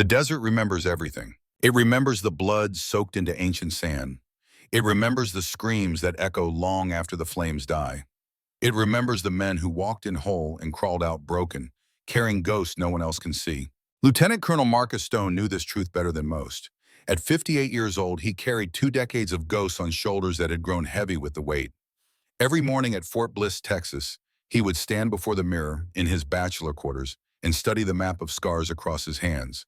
The desert remembers everything. It remembers the blood soaked into ancient sand. It remembers the screams that echo long after the flames die. It remembers the men who walked in whole and crawled out broken, carrying ghosts no one else can see. Lieutenant Colonel Marcus Stone knew this truth better than most. At 58 years old, he carried 2 decades of ghosts on shoulders that had grown heavy with the weight. Every morning at Fort Bliss, Texas, he would stand before the mirror in his bachelor quarters and study the map of scars across his hands,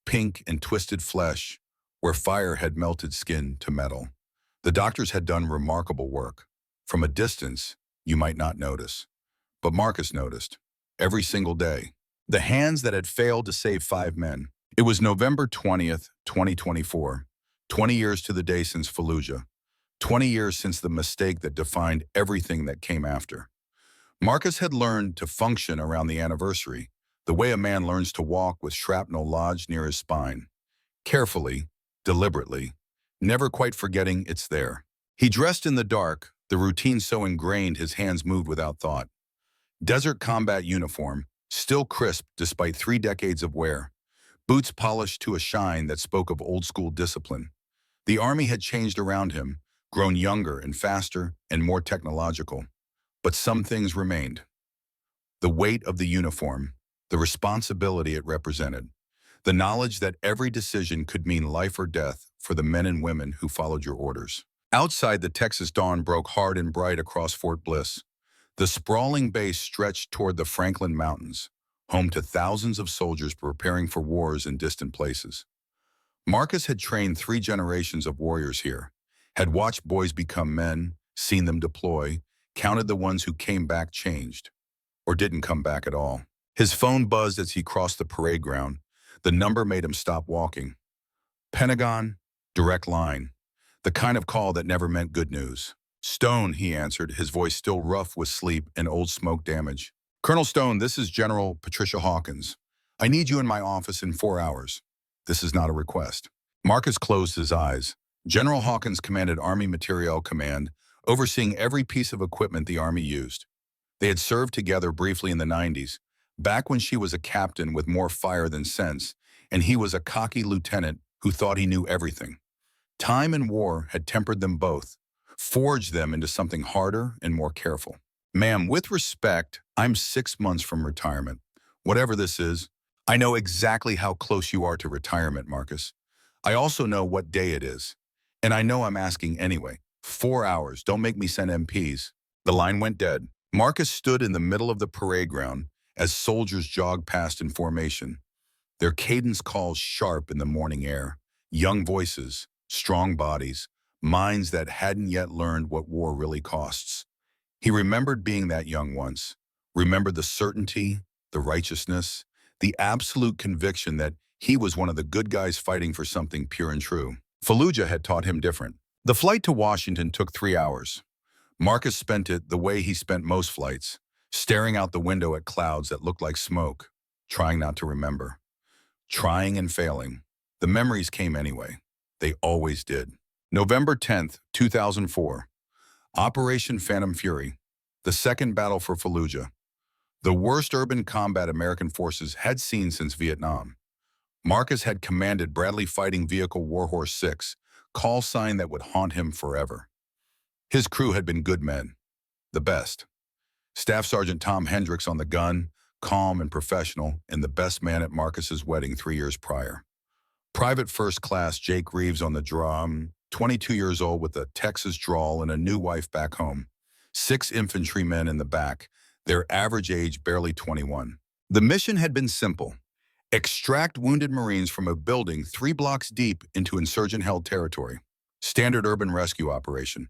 pink and twisted flesh, where fire had melted skin to metal. The doctors had done remarkable work. From a distance, you might not notice. But Marcus noticed. Every single day. The hands that had failed to save 5 men. It was November 20th, 2024. 20 years to the day since Fallujah. 20 years since the mistake that defined everything that came after. Marcus had learned to function around the anniversary, the way a man learns to walk with shrapnel lodged near his spine. Carefully, deliberately, never quite forgetting it's there. He dressed in the dark, the routine so ingrained his hands moved without thought. Desert combat uniform, still crisp despite 3 decades of wear. Boots polished to a shine that spoke of old-school discipline. The Army had changed around him, grown younger and faster and more technological. But some things remained. The weight of the uniform, the responsibility it represented, the knowledge that every decision could mean life or death for the men and women who followed your orders. Outside, the Texas dawn broke hard and bright across Fort Bliss. The sprawling base stretched toward the Franklin Mountains, home to thousands of soldiers preparing for wars in distant places. Marcus had trained 3 generations of warriors here, had watched boys become men, seen them deploy, counted the ones who came back changed, or didn't come back at all. His phone buzzed as he crossed the parade ground. The number made him stop walking. Pentagon, direct line, the kind of call that never meant good news. "Stone," he answered, his voice still rough with sleep and old smoke damage. "Colonel Stone, this is General Patricia Hawkins. I need you in my office in 4 hours. This is not a request." Marcus closed his eyes. General Hawkins commanded Army Materiel Command, overseeing every piece of equipment the Army used. They had served together briefly in the 90s, back when she was a captain with more fire than sense, and he was a cocky lieutenant who thought he knew everything. Time and war had tempered them both, forged them into something harder and more careful. "Ma'am, with respect, I'm 6 months from retirement. Whatever this is, I know exactly how close you are to retirement, Marcus. I also know what day it is. And I know I'm asking anyway. 4 hours, don't make me send MPs. The line went dead. Marcus stood in the middle of the parade ground as soldiers jogged past in formation. Their cadence calls sharp in the morning air. Young voices, strong bodies, minds that hadn't yet learned what war really costs. He remembered being that young once, remembered the certainty, the righteousness, the absolute conviction that he was one of the good guys fighting for something pure and true. Fallujah had taught him different. The flight to Washington took 3 hours. Marcus spent it the way he spent most flights, staring out the window at clouds that looked like smoke, trying not to remember. Trying and failing. The memories came anyway. They always did. November 10th, 2004. Operation Phantom Fury. The second battle for Fallujah. The worst urban combat American forces had seen since Vietnam. Marcus had commanded Bradley Fighting Vehicle Warhorse 6, call sign that would haunt him forever. His crew had been good men. The best. Staff Sergeant Tom Hendricks on the gun, calm and professional, and the best man at Marcus's wedding 3 years prior. Private First Class Jake Reeves on the drum, 22 years old with a Texas drawl and a new wife back home. 6 infantrymen in the back, their average age barely 21. The mission had been simple. Extract wounded Marines from a building 3 blocks deep into insurgent-held territory. Standard urban rescue operation.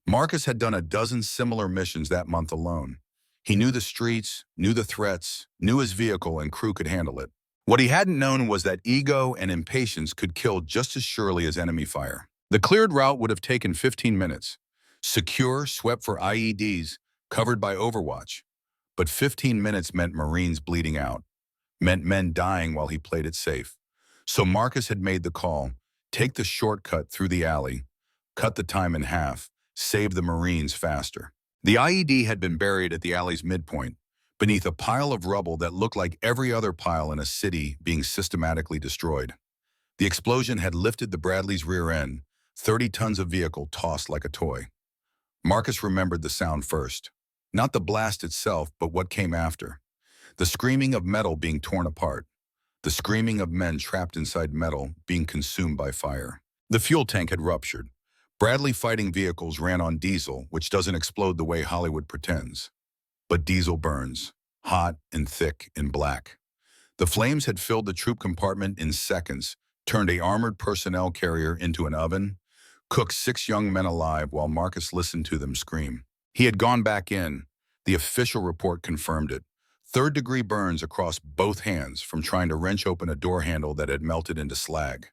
Marcus had done a dozen similar missions that month alone. He knew the streets, knew the threats, knew his vehicle and crew could handle it. What he hadn't known was that ego and impatience could kill just as surely as enemy fire. The cleared route would have taken 15 minutes. Secure, swept for IEDs, covered by Overwatch. But 15 minutes meant Marines bleeding out, meant men dying while he played it safe. So Marcus had made the call, take the shortcut through the alley, cut the time in half, save the Marines faster. The IED had been buried at the alley's midpoint, beneath a pile of rubble that looked like every other pile in a city being systematically destroyed. The explosion had lifted the Bradley's rear end, 30 tons of vehicle tossed like a toy. Marcus remembered the sound first. Not the blast itself, but what came after. The screaming of metal being torn apart. The screaming of men trapped inside metal being consumed by fire. The fuel tank had ruptured. Bradley fighting vehicles ran on diesel, which doesn't explode the way Hollywood pretends. But diesel burns, hot and thick and black. The flames had filled the troop compartment in seconds, turned a armored personnel carrier into an oven, cooked 6 young men alive while Marcus listened to them scream. He had gone back in. The official report confirmed it. Third-degree burns across both hands from trying to wrench open a door handle that had melted into slag.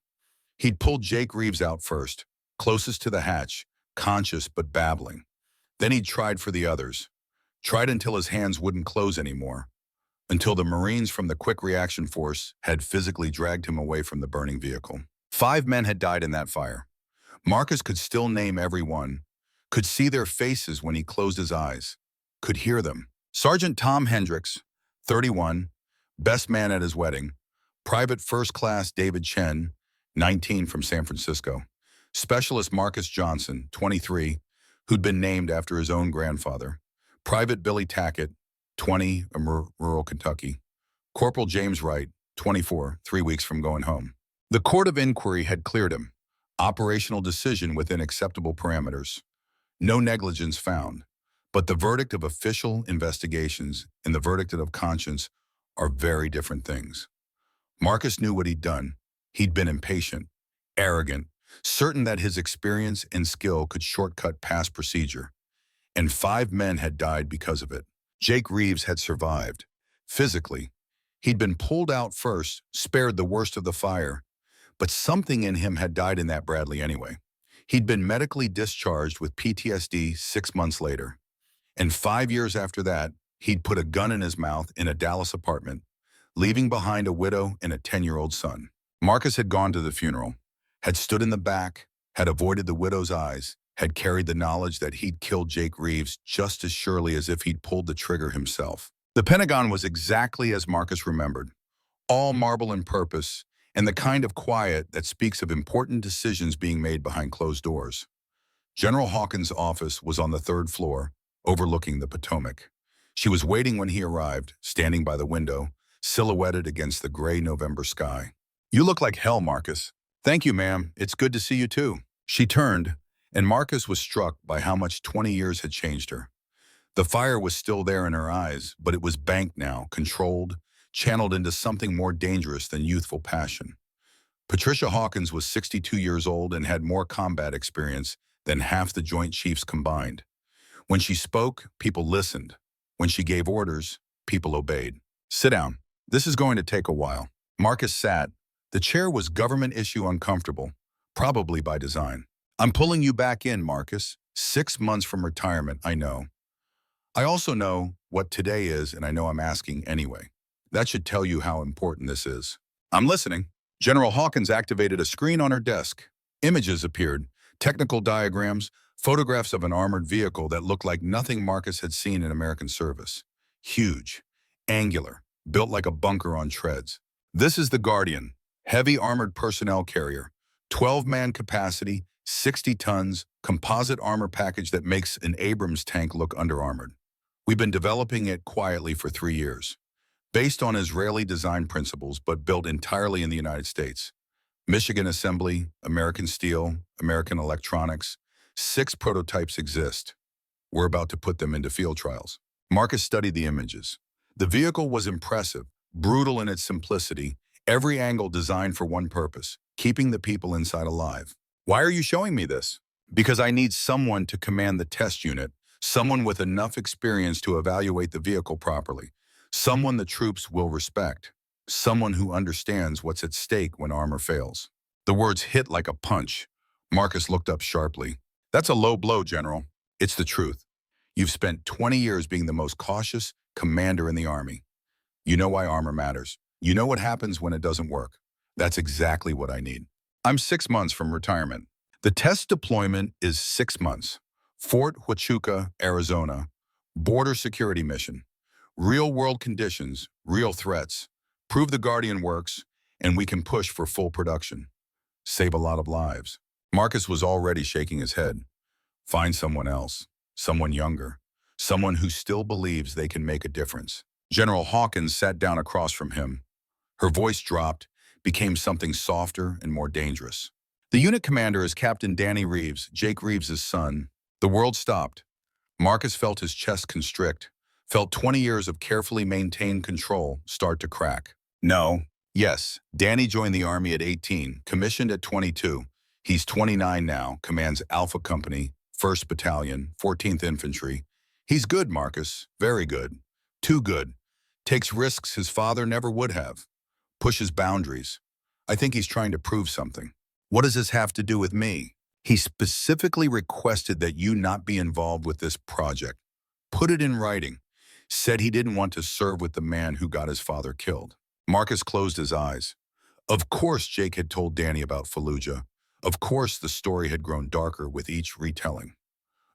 He'd pulled Jake Reeves out first, closest to the hatch, conscious but babbling. Then he'd tried for the others. Tried until his hands wouldn't close anymore. Until the Marines from the Quick Reaction Force had physically dragged him away from the burning vehicle. 5 men had died in that fire. Marcus could still name every one, could see their faces when he closed his eyes, could hear them. Sergeant Tom Hendricks, 31, best man at his wedding. Private First Class David Chen, 19, from San Francisco. Specialist Marcus Johnson, 23, who'd been named after his own grandfather. Private Billy Tackett, 20, rural Kentucky. Corporal James Wright, 24, 3 weeks from going home. The court of inquiry had cleared him. Operational decision within acceptable parameters. No negligence found. But the verdict of official investigations and the verdict of conscience are very different things. Marcus knew what he'd done. He'd been impatient, arrogant, certain that his experience and skill could shortcut past procedure. And 5 men had died because of it. Jake Reeves had survived. Physically, he'd been pulled out first, spared the worst of the fire, but something in him had died in that Bradley anyway. He'd been medically discharged with PTSD 6 months later. And 5 years after that, he'd put a gun in his mouth in a Dallas apartment, leaving behind a widow and a 10-year-old son. Marcus had gone to the funeral, had stood in the back, had avoided the widow's eyes, had carried the knowledge that he'd killed Jake Reeves just as surely as if he'd pulled the trigger himself. The Pentagon was exactly as Marcus remembered, all marble and purpose, and the kind of quiet that speaks of important decisions being made behind closed doors. General Hawkins' office was on the 3rd floor, overlooking the Potomac. She was waiting when he arrived, standing by the window, silhouetted against the gray November sky. "You look like hell, Marcus." "Thank you, ma'am. It's good to see you too." She turned, and Marcus was struck by how much 20 years had changed her. The fire was still there in her eyes, but it was banked now, controlled, channeled into something more dangerous than youthful passion. Patricia Hawkins was 62 years old and had more combat experience than half the Joint Chiefs combined. When she spoke, people listened. When she gave orders, people obeyed. "Sit down. This is going to take a while." Marcus sat. The chair was government issue uncomfortable, probably by design. "I'm pulling you back in, Marcus. 6 months from retirement, I know. I also know what today is, and I know I'm asking anyway. That should tell you how important this is." "I'm listening." General Hawkins activated a screen on her desk. Images appeared, technical diagrams, photographs of an armored vehicle that looked like nothing Marcus had seen in American service. Huge, angular, built like a bunker on treads. "This is the Guardian, heavy armored personnel carrier, 12-man capacity, 60 tons, composite armor package that makes an Abrams tank look under-armored. We've been developing it quietly for 3 years. Based on Israeli design principles, but built entirely in the United States. Michigan assembly, American steel, American electronics. 6 prototypes exist. We're about to put them into field trials." Marcus studied the images. The vehicle was impressive, brutal in its simplicity, every angle designed for one purpose, keeping the people inside alive. "Why are you showing me this?" "Because I need someone to command the test unit, someone with enough experience to evaluate the vehicle properly, someone the troops will respect, someone who understands what's at stake when armor fails." The words hit like a punch. Marcus looked up sharply. "That's a low blow, General." "It's the truth. You've spent 20 years being the most cautious commander in the Army. You know why armor matters. You know what happens when it doesn't work. That's exactly what I need. I'm 6 months from retirement. The test deployment is 6 months. Fort Huachuca, Arizona. Border security mission. Real-world conditions, real threats. Prove the Guardian works, and we can push for full production. Save a lot of lives. Marcus was already shaking his head. Find someone else, someone younger, someone who still believes they can make a difference. General Hawkins sat down across from him. Her voice dropped, became something softer and more dangerous. The unit commander is Captain Danny Reeves, Jake Reeves' son. The world stopped. Marcus felt his chest constrict, felt 20 years of carefully maintained control start to crack. No. Yes, Danny joined the Army at 18, commissioned at 22. He's 29 now, commands Alpha Company, 1st Battalion, 14th Infantry. He's good, Marcus, very good. Too good. Takes risks his father never would have. Pushes boundaries. I think he's trying to prove something. What does this have to do with me? He specifically requested that you not be involved with this project. Put it in writing. Said he didn't want to serve with the man who got his father killed. Marcus closed his eyes. Of course Jake had told Danny about Fallujah. Of course the story had grown darker with each retelling.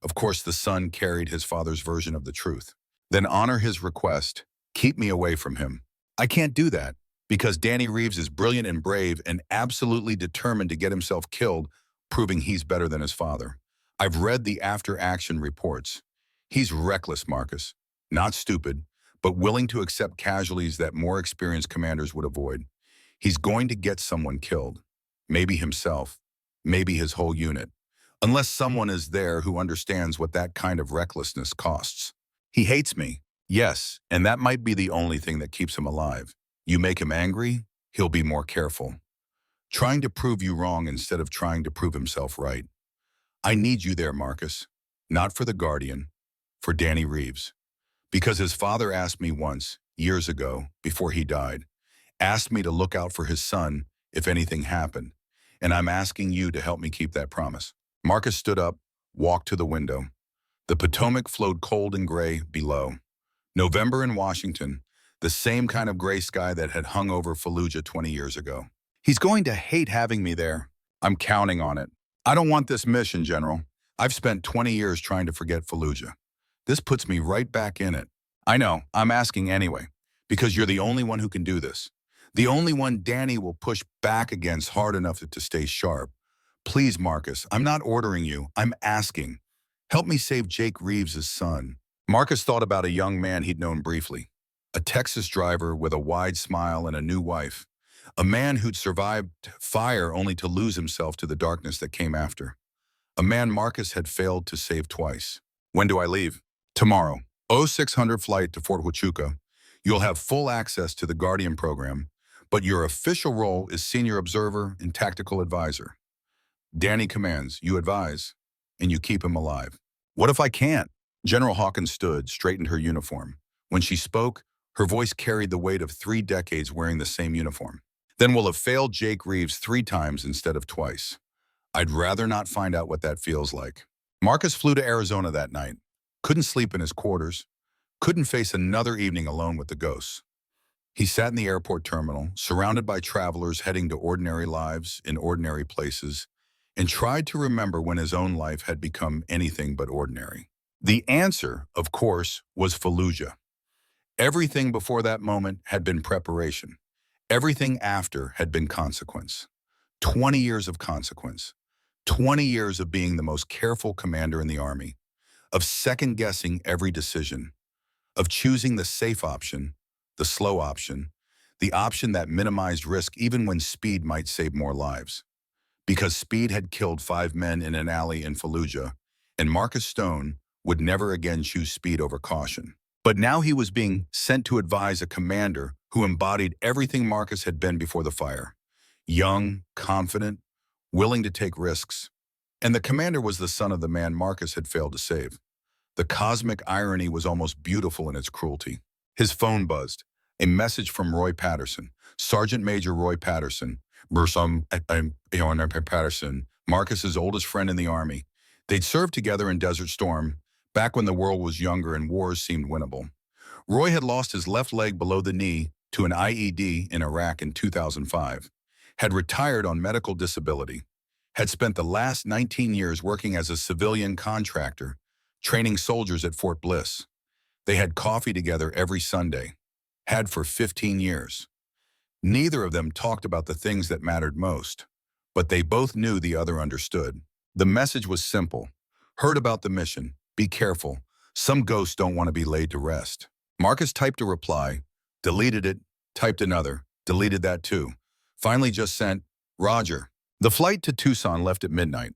Of course the son carried his father's version of the truth. Then honor his request. Keep me away from him. I can't do that, because Danny Reeves is brilliant and brave and absolutely determined to get himself killed, proving he's better than his father. I've read the after-action reports. He's reckless, Marcus. Not stupid, but willing to accept casualties that more experienced commanders would avoid. He's going to get someone killed. Maybe himself. Maybe his whole unit. Unless someone is there who understands what that kind of recklessness costs. He hates me. Yes, and that might be the only thing that keeps him alive. You make him angry, he'll be more careful. Trying to prove you wrong instead of trying to prove himself right. I need you there, Marcus. Not for the Guardian, for Danny Reeves. Because his father asked me once, years ago, before he died, asked me to look out for his son if anything happened, and I'm asking you to help me keep that promise. Marcus stood up, walked to the window. The Potomac flowed cold and gray below. November in Washington, the same kind of gray sky that had hung over Fallujah 20 years ago. He's going to hate having me there. I'm counting on it. I don't want this mission, General. I've spent 20 years trying to forget Fallujah. This puts me right back in it. I know, I'm asking anyway, because you're the only one who can do this. The only one Danny will push back against hard enough to stay sharp. Please, Marcus, I'm not ordering you, I'm asking. Help me save Jake Reeves' son. Marcus thought about a young man he'd known briefly. A Texas driver with a wide smile and a new wife. A man who'd survived fire only to lose himself to the darkness that came after. A man Marcus had failed to save twice. When do I leave? Tomorrow. 0600 flight to Fort Huachuca. You'll have full access to the Guardian program, but your official role is senior observer and tactical advisor. Danny commands, you advise, and you keep him alive. What if I can't? General Hawkins stood, straightened her uniform. When she spoke, her voice carried the weight of 3 decades wearing the same uniform. Then we'll have failed Jake Reeves 3 times instead of twice. I'd rather not find out what that feels like. Marcus flew to Arizona that night. Couldn't sleep in his quarters. Couldn't face another evening alone with the ghosts. He sat in the airport terminal, surrounded by travelers heading to ordinary lives in ordinary places, and tried to remember when his own life had become anything but ordinary. The answer, of course, was Fallujah. Everything before that moment had been preparation. Everything after had been consequence. 20 years of consequence. 20 years of being the most careful commander in the Army, of second-guessing every decision, of choosing the safe option, the slow option, the option that minimized risk even when speed might save more lives. Because speed had killed 5 men in an alley in Fallujah, and Marcus Stone would never again choose speed over caution. But now he was being sent to advise a commander who embodied everything Marcus had been before the fire. Young, confident, willing to take risks. And the commander was the son of the man Marcus had failed to save. The cosmic irony was almost beautiful in its cruelty. His phone buzzed. A message from Roy Patterson. Sergeant Major Roy Patterson. Patterson, Marcus's oldest friend in the Army. They'd served together in Desert Storm, back when the world was younger and wars seemed winnable. Roy had lost his left leg below the knee to an IED in Iraq in 2005, had retired on medical disability, had spent the last 19 years working as a civilian contractor, training soldiers at Fort Bliss. They had coffee together every Sunday, had for 15 years. Neither of them talked about the things that mattered most, but they both knew the other understood. The message was simple. Heard about the mission. Be careful. Some ghosts don't want to be laid to rest. Marcus typed a reply, deleted it, typed another, deleted that too. Finally just sent, Roger. The flight to Tucson left at midnight.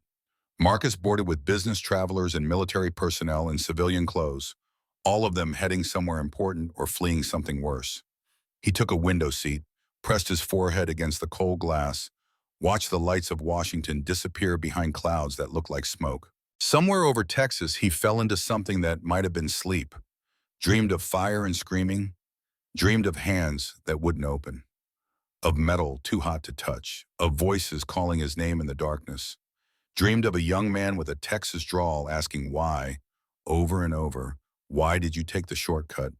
Marcus boarded with business travelers and military personnel in civilian clothes, all of them heading somewhere important or fleeing something worse. He took a window seat, pressed his forehead against the cold glass, watched the lights of Washington disappear behind clouds that looked like smoke. Somewhere over Texas, he fell into something that might have been sleep, dreamed of fire and screaming, dreamed of hands that wouldn't open, of metal too hot to touch, of voices calling his name in the darkness, dreamed of a young man with a Texas drawl asking why, over and over. Why did you take the shortcut?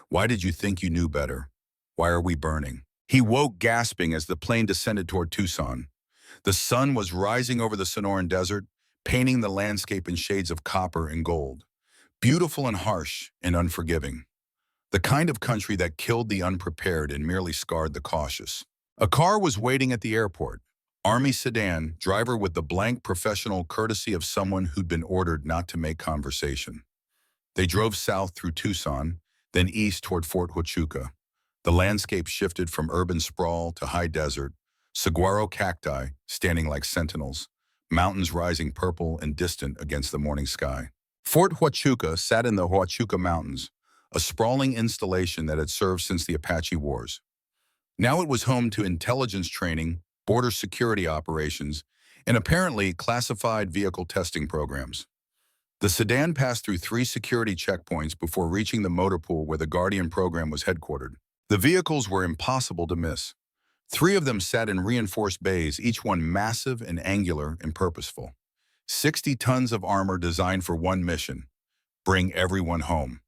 Why did you think you knew better? Why are we burning? He woke gasping as the plane descended toward Tucson. The sun was rising over the Sonoran Desert, painting the landscape in shades of copper and gold. Beautiful and harsh and unforgiving. The kind of country that killed the unprepared and merely scarred the cautious. A car was waiting at the airport. Army sedan, driver with the blank professional courtesy of someone who'd been ordered not to make conversation. They drove south through Tucson, then east toward Fort Huachuca. The landscape shifted from urban sprawl to high desert, saguaro cacti standing like sentinels, mountains rising purple and distant against the morning sky. Fort Huachuca sat in the Huachuca Mountains, a sprawling installation that had served since the Apache Wars. Now it was home to intelligence training, border security operations, and apparently classified vehicle testing programs. The sedan passed through 3 security checkpoints before reaching the motor pool where the Guardian program was headquartered. The vehicles were impossible to miss. 3 of them sat in reinforced bays, each one massive and angular and purposeful. 60 tons of armor designed for one mission: bring everyone home.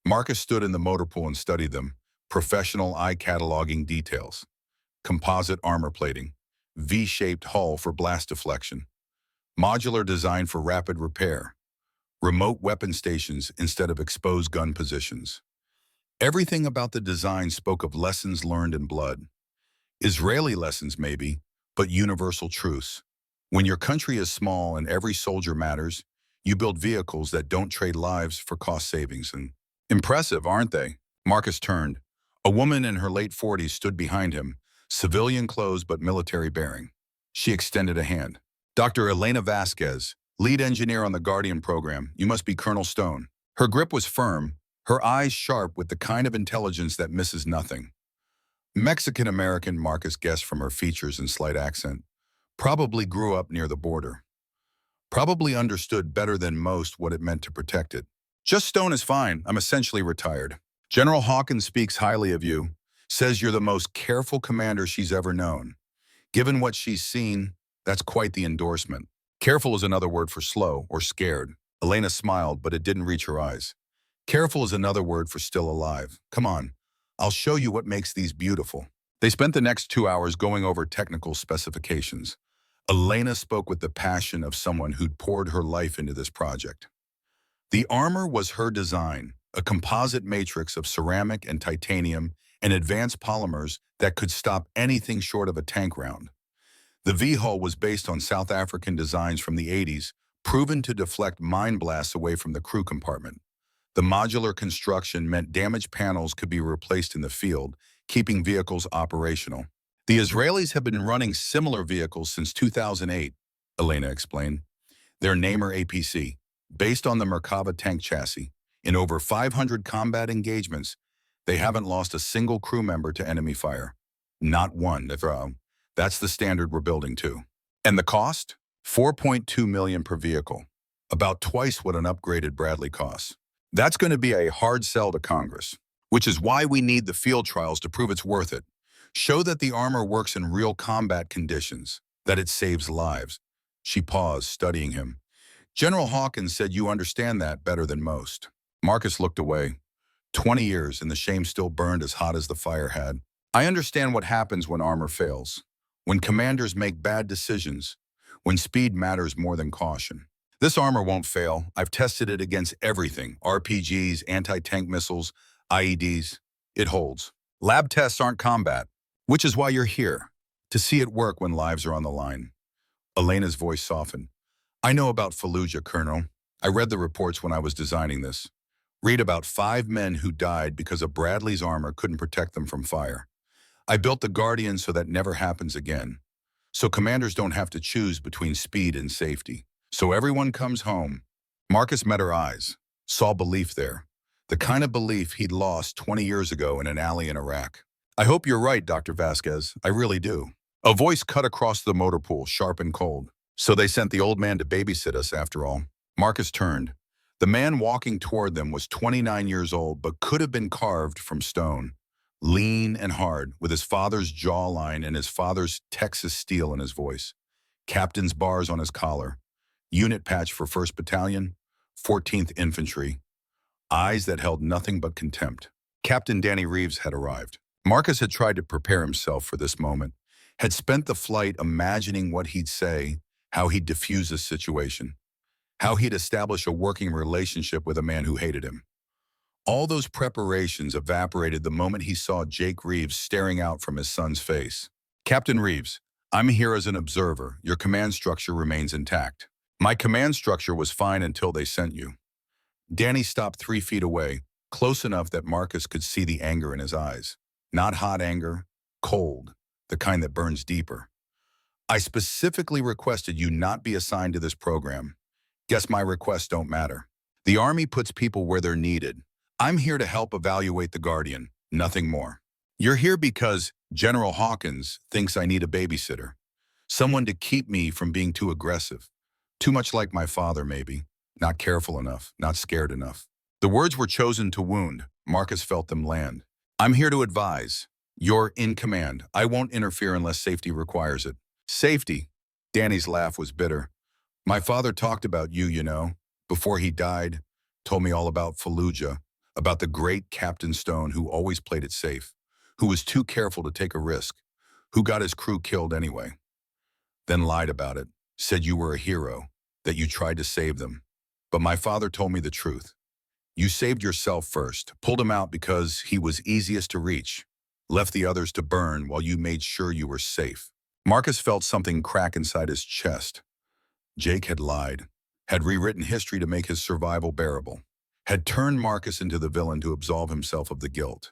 Marcus stood in the motor pool and studied them, professional eye cataloging details. Composite armor plating, V-shaped hull for blast deflection, modular design for rapid repair, remote weapon stations instead of exposed gun positions. Everything about the design spoke of lessons learned in blood. Israeli lessons maybe, but universal truths. When your country is small and every soldier matters, you build vehicles that don't trade lives for cost savings. And impressive, aren't they? Marcus turned. A woman in her late 40s stood behind him, civilian clothes but military bearing. She extended a hand. Dr. Elena Vasquez, lead engineer on the Guardian program. You must be Colonel Stone. Her grip was firm, her eyes sharp with the kind of intelligence that misses nothing. Mexican-American, Marcus guessed from her features and slight accent. Probably grew up near the border. Probably understood better than most what it meant to protect it. Just Stone is fine. I'm essentially retired. General Hawkins speaks highly of you. Says you're the most careful commander she's ever known. Given what she's seen, that's quite the endorsement. Careful is another word for slow or scared. Elena smiled, but it didn't reach her eyes. Careful is another word for still alive. Come on, I'll show you what makes these beautiful. They spent the next 2 hours going over technical specifications. Elena spoke with the passion of someone who'd poured her life into this project. The armor was her design, a composite matrix of ceramic and titanium and advanced polymers that could stop anything short of a tank round. The V-hull was based on South African designs from the 80s, proven to deflect mine blasts away from the crew compartment. The modular construction meant damaged panels could be replaced in the field, keeping vehicles operational. The Israelis have been running similar vehicles since 2008, Elena explained. Their Namer APC, based on the Merkava tank chassis. In over 500 combat engagements, they haven't lost a single crew member to enemy fire. Not one. That's the standard we're building to. And the cost? $4.2 million per vehicle. About twice what an upgraded Bradley costs. That's going to be a hard sell to Congress, which is why we need the field trials to prove it's worth it. Show that the armor works in real combat conditions, that it saves lives. She paused, studying him. General Hawkins said you understand that better than most. Marcus looked away. 20 years and the shame still burned as hot as the fire had. I understand what happens when armor fails, when commanders make bad decisions, when speed matters more than caution. This armor won't fail. I've tested it against everything. RPGs, anti-tank missiles, IEDs. It holds. Lab tests aren't combat, which is why you're here, to see it work when lives are on the line. Elena's voice softened. I know about Fallujah, Colonel. I read the reports when I was designing this. Read about 5 men who died because of Bradley's armor couldn't protect them from fire. I built the Guardian so that never happens again. So commanders don't have to choose between speed and safety. So everyone comes home. Marcus met her eyes, saw belief there. The kind of belief he'd lost 20 years ago in an alley in Iraq. I hope you're right, Dr. Vasquez. I really do. A voice cut across the motor pool, sharp and cold. So they sent the old man to babysit us after all. Marcus turned. The man walking toward them was 29 years old, but could have been carved from stone. Lean and hard, with his father's jawline and his father's Texas steel in his voice. Captain's bars on his collar. Unit patch for 1st Battalion, 14th Infantry. Eyes that held nothing but contempt. Captain Danny Reeves had arrived. Marcus had tried to prepare himself for this moment, had spent the flight imagining what he'd say, how he'd diffuse the situation, how he'd establish a working relationship with a man who hated him. All those preparations evaporated the moment he saw Jake Reeves staring out from his son's face. Captain Reeves, I'm here as an observer. Your command structure remains intact. My command structure was fine until they sent you. Danny stopped 3 feet away, close enough that Marcus could see the anger in his eyes. Not hot anger, cold, the kind that burns deeper. I specifically requested you not be assigned to this program. Guess my requests don't matter. The Army puts people where they're needed. I'm here to help evaluate the Guardian, nothing more. You're here because General Hawkins thinks I need a babysitter. Someone to keep me from being too aggressive. Too much like my father, maybe. Not careful enough, not scared enough. The words were chosen to wound. Marcus felt them land. I'm here to advise. You're in command. I won't interfere unless safety requires it. Safety? Danny's laugh was bitter. My father talked about you, you know, before he died. Told me all about Fallujah, about the great Captain Stone who always played it safe, who was too careful to take a risk, who got his crew killed anyway. Then lied about it, said you were a hero, that you tried to save them. But my father told me the truth. You saved yourself first, pulled him out because he was easiest to reach, left the others to burn while you made sure you were safe. Marcus felt something crack inside his chest. Jake had lied, had rewritten history to make his survival bearable, had turned Marcus into the villain to absolve himself of the guilt.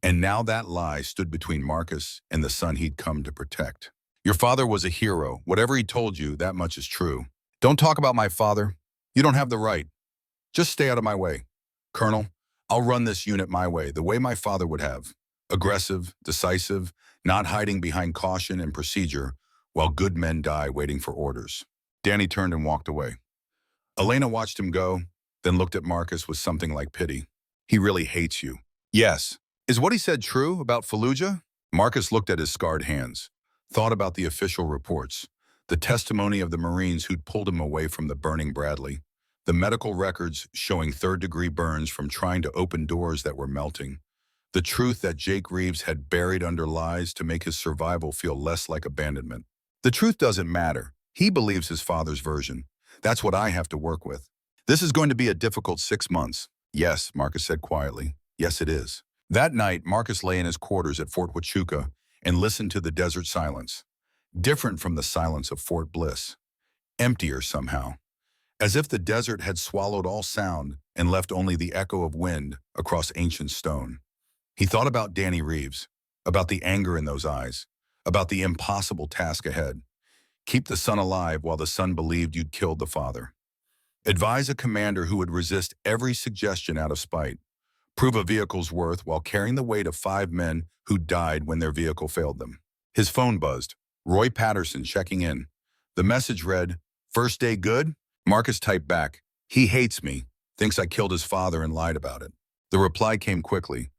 And now that lie stood between Marcus and the son he'd come to protect. Your father was a hero. Whatever he told you, that much is true. Don't talk about my father. You don't have the right. Just stay out of my way. Colonel, I'll run this unit my way, the way my father would have. Aggressive, decisive, not hiding behind caution and procedure while good men die waiting for orders. Danny turned and walked away. Elena watched him go, then looked at Marcus with something like pity. He really hates you. Yes. Is what he said true about Fallujah? Marcus looked at his scarred hands, thought about the official reports, the testimony of the Marines who'd pulled him away from the burning Bradley, the medical records showing third-degree burns from trying to open doors that were melting, the truth that Jake Reeves had buried under lies to make his survival feel less like abandonment. The truth doesn't matter. He believes his father's version. That's what I have to work with. This is going to be a difficult 6 months. Yes, Marcus said quietly. Yes, it is. That night, Marcus lay in his quarters at Fort Huachuca and listened to the desert silence. Different from the silence of Fort Bliss. Emptier somehow. As if the desert had swallowed all sound and left only the echo of wind across ancient stone. He thought about Danny Reeves, about the anger in those eyes, about the impossible task ahead. Keep the son alive while the son believed you'd killed the father. Advise a commander who would resist every suggestion out of spite. Prove a vehicle's worth while carrying the weight of 5 men who died when their vehicle failed them. His phone buzzed. Roy Patterson checking in. The message read, "First day good?" Marcus typed back, "He hates me, thinks I killed his father and lied about it." The reply came quickly.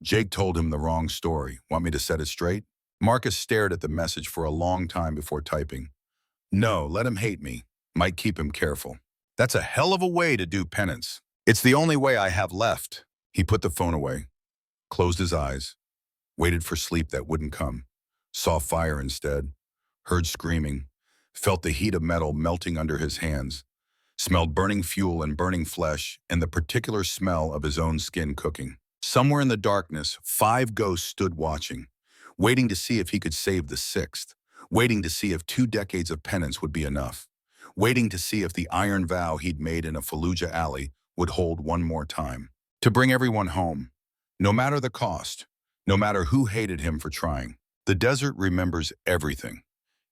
"Jake told him the wrong story. Want me to set it straight?" Marcus stared at the message for a long time before typing. "No, let him hate me. Might keep him careful." That's a hell of a way to do penance. It's the only way I have left. He put the phone away, closed his eyes, waited for sleep that wouldn't come, saw fire instead, heard screaming, felt the heat of metal melting under his hands, smelled burning fuel and burning flesh, and the particular smell of his own skin cooking. Somewhere in the darkness, 5 ghosts stood watching, waiting to see if he could save the 6th, waiting to see if 2 decades of penance would be enough, waiting to see if the iron vow he'd made in a Fallujah alley would hold one more time. To bring everyone home, no matter the cost, no matter who hated him for trying. The desert remembers everything,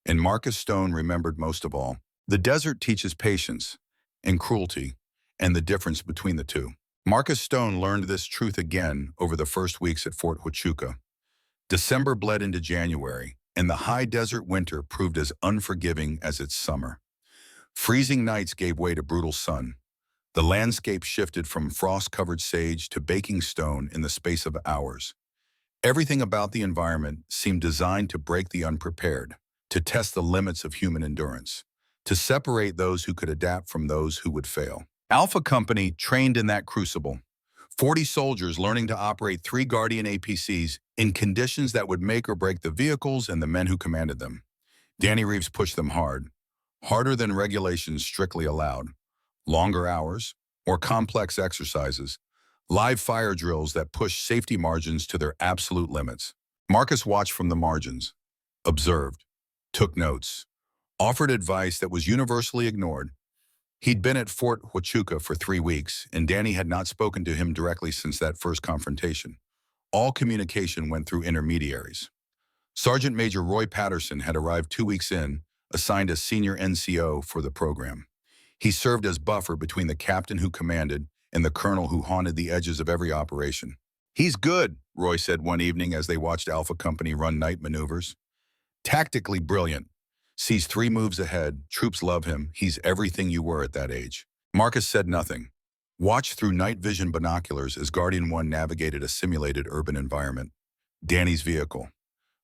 and Marcus Stone remembered most of all. The desert teaches patience and cruelty and the difference between the two. Marcus Stone learned this truth again over the first weeks at Fort Huachuca. December bled into January, and the high desert winter proved as unforgiving as its summer. Freezing nights gave way to brutal sun. The landscape shifted from frost-covered sage to baking stone in the space of hours. Everything about the environment seemed designed to break the unprepared, to test the limits of human endurance, to separate those who could adapt from those who would fail. Alpha Company trained in that crucible. 40 soldiers learning to operate 3 Guardian APCs in conditions that would make or break the vehicles and the men who commanded them. Danny Reeves pushed them hard, harder than regulations strictly allowed. Longer hours, more complex exercises, live fire drills that pushed safety margins to their absolute limits. Marcus watched from the margins, observed, took notes, offered advice that was universally ignored. He'd been at Fort Huachuca for 3 weeks, and Danny had not spoken to him directly since that first confrontation. All communication went through intermediaries. Sergeant Major Roy Patterson had arrived 2 weeks in, assigned as senior NCO for the program. He served as buffer between the captain who commanded and the colonel who haunted the edges of every operation. "He's good," Roy said one evening as they watched Alpha Company run night maneuvers. "Tactically brilliant. Sees 3 moves ahead. Troops love him. He's everything you were at that age." Marcus said nothing. Watched through night vision binoculars as Guardian 1 navigated a simulated urban environment. Danny's vehicle.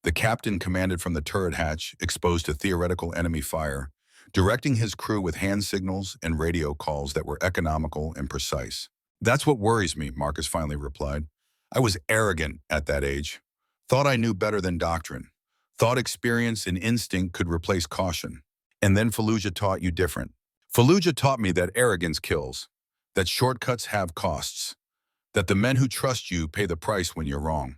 The captain commanded from the turret hatch, exposed to theoretical enemy fire, directing his crew with hand signals and radio calls that were economical and precise. "That's what worries me," Marcus finally replied. "I was arrogant at that age. Thought I knew better than doctrine. Thought experience and instinct could replace caution. And then Fallujah taught you different. Fallujah taught me that arrogance kills, that shortcuts have costs, that the men who trust you pay the price when you're wrong."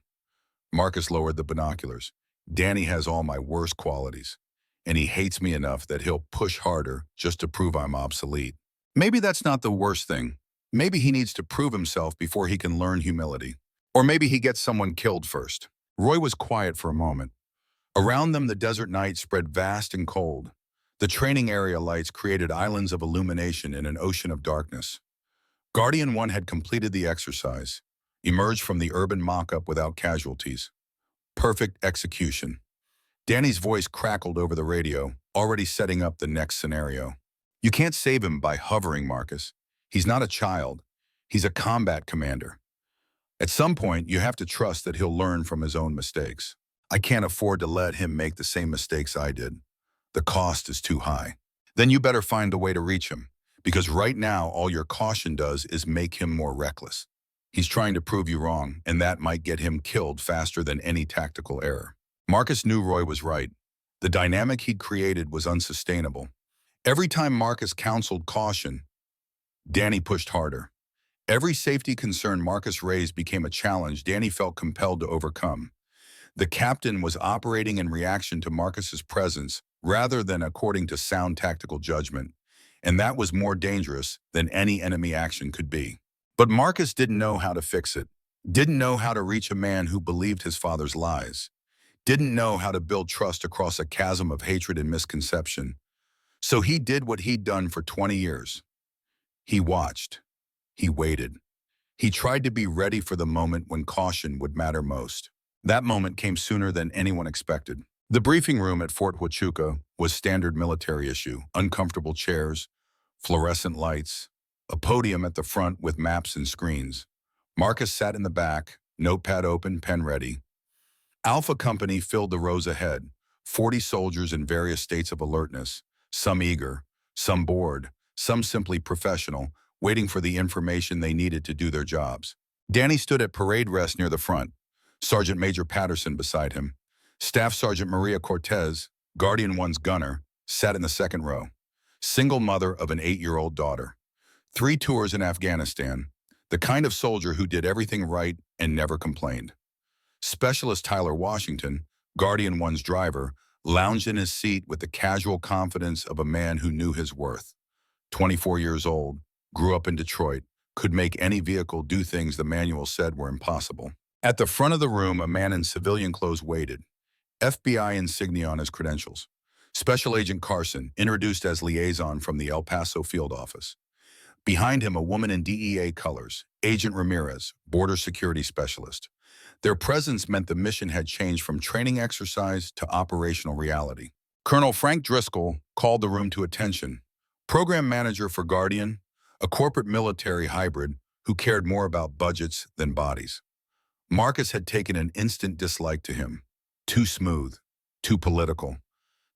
Marcus lowered the binoculars. "Danny has all my worst qualities, and he hates me enough that he'll push harder just to prove I'm obsolete. Maybe that's not the worst thing. Maybe he needs to prove himself before he can learn humility. Or maybe he gets someone killed first." Roy was quiet for a moment. Around them, the desert night spread vast and cold. The training area lights created islands of illumination in an ocean of darkness. Guardian 1 had completed the exercise, emerged from the urban mock-up without casualties. Perfect execution. Danny's voice crackled over the radio, already setting up the next scenario. "You can't save him by hovering, Marcus. He's not a child. He's a combat commander. At some point, you have to trust that he'll learn from his own mistakes. I can't afford to let him make the same mistakes I did. The cost is too high. Then you better find a way to reach him, because right now all your caution does is make him more reckless. He's trying to prove you wrong, and that might get him killed faster than any tactical error." Marcus knew Roy was right. The dynamic he'd created was unsustainable. Every time Marcus counseled caution, Danny pushed harder. Every safety concern Marcus raised became a challenge Danny felt compelled to overcome. The captain was operating in reaction to Marcus's presence rather than according to sound tactical judgment, and that was more dangerous than any enemy action could be. But Marcus didn't know how to fix it, didn't know how to reach a man who believed his father's lies, didn't know how to build trust across a chasm of hatred and misconception. So he did what he'd done for 20 years. He watched. He waited. He tried to be ready for the moment when caution would matter most. That moment came sooner than anyone expected. The briefing room at Fort Huachuca was standard military issue: uncomfortable chairs, fluorescent lights, a podium at the front with maps and screens. Marcus sat in the back, notepad open, pen ready. Alpha Company filled the rows ahead, 40 soldiers in various states of alertness, some eager, some bored, some simply professional, waiting for the information they needed to do their jobs. Danny stood at parade rest near the front, Sergeant Major Patterson beside him. Staff Sergeant Maria Cortez, Guardian 1's gunner, sat in the second row. single mother of an 8-year-old daughter, 3 tours in Afghanistan, the kind of soldier who did everything right and never complained. Specialist Tyler Washington, Guardian 1's driver, lounged in his seat with the casual confidence of a man who knew his worth. 24 years old, grew up in Detroit, could make any vehicle do things the manual said were impossible. At the front of the room, a man in civilian clothes waited, FBI insignia on his credentials. Special Agent Carson, introduced as liaison from the El Paso field office. Behind him, a woman in DEA colors, Agent Ramirez, border security specialist. Their presence meant the mission had changed from training exercise to operational reality. Colonel Frank Driscoll called the room to attention. Program manager for Guardian, a corporate military hybrid who cared more about budgets than bodies. Marcus had taken an instant dislike to him. Too smooth, too political.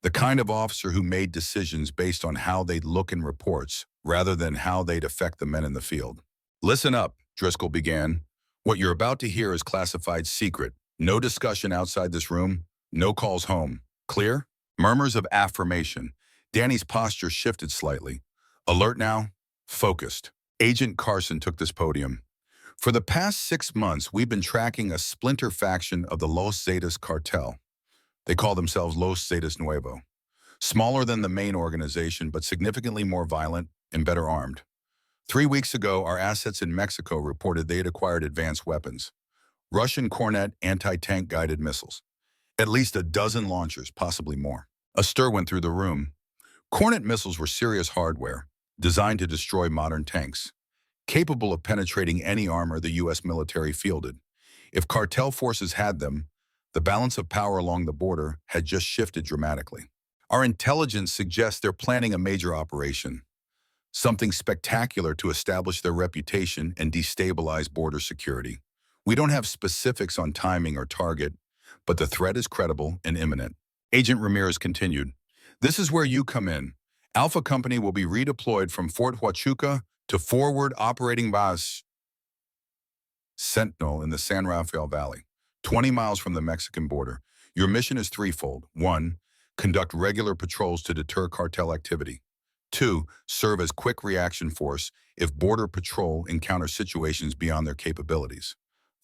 The kind of officer who made decisions based on how they'd look in reports rather than how they'd affect the men in the field. Listen up, Driscoll began. What you're about to hear is classified secret. No discussion outside this room, no calls home. Clear? Murmurs of affirmation. Danny's posture shifted slightly. Alert now, focused. Agent Carson took this podium. For the past 6 months, we've been tracking a splinter faction of the Los Zetas cartel. They call themselves Los Zetas Nuevo. Smaller than the main organization, but significantly more violent and better armed. 3 weeks ago, our assets in Mexico reported they had acquired advanced weapons. Russian Kornet anti-tank guided missiles. At least a dozen launchers, possibly more. A stir went through the room. Kornet missiles were serious hardware, designed to destroy modern tanks, capable of penetrating any armor the U.S. military fielded. If cartel forces had them, the balance of power along the border had just shifted dramatically. Our intelligence suggests they're planning a major operation, something spectacular to establish their reputation and destabilize border security. We don't have specifics on timing or target, but the threat is credible and imminent. Agent Ramirez continued, "This is where you come in. Alpha Company will be redeployed from Fort Huachuca to Forward Operating Base Sentinel in the San Rafael Valley, 20 miles from the Mexican border. Your mission is threefold. 1, conduct regular patrols to deter cartel activity. 2, serve as quick reaction force if Border Patrol encounters situations beyond their capabilities.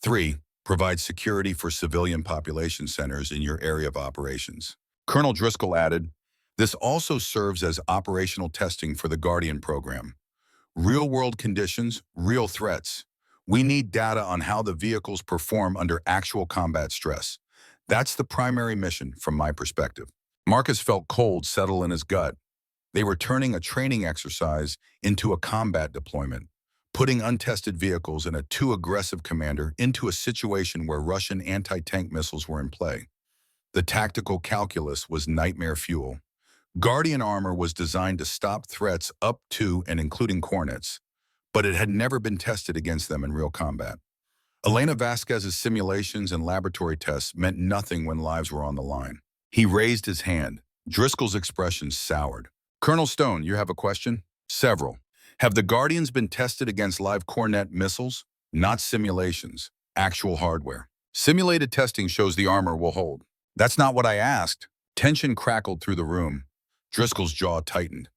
3, provide security for civilian population centers in your area of operations." Colonel Driscoll added, "This also serves as operational testing for the Guardian program. Real-world conditions, real threats. We need data on how the vehicles perform under actual combat stress. That's the primary mission from my perspective." Marcus felt cold settle in his gut. They were turning a training exercise into a combat deployment, putting untested vehicles and a too aggressive commander into a situation where Russian anti-tank missiles were in play. The tactical calculus was nightmare fuel. Guardian armor was designed to stop threats up to and including Kornets, but it had never been tested against them in real combat. Elena Vasquez's simulations and laboratory tests meant nothing when lives were on the line. He raised his hand. Driscoll's expression soured. "Colonel Stone, you have a question?" "Several. Have the Guardians been tested against live Kornet missiles? Not simulations, actual hardware. Simulated testing shows the armor will hold." "That's not what I asked." Tension crackled through the room. Driscoll's jaw tightened.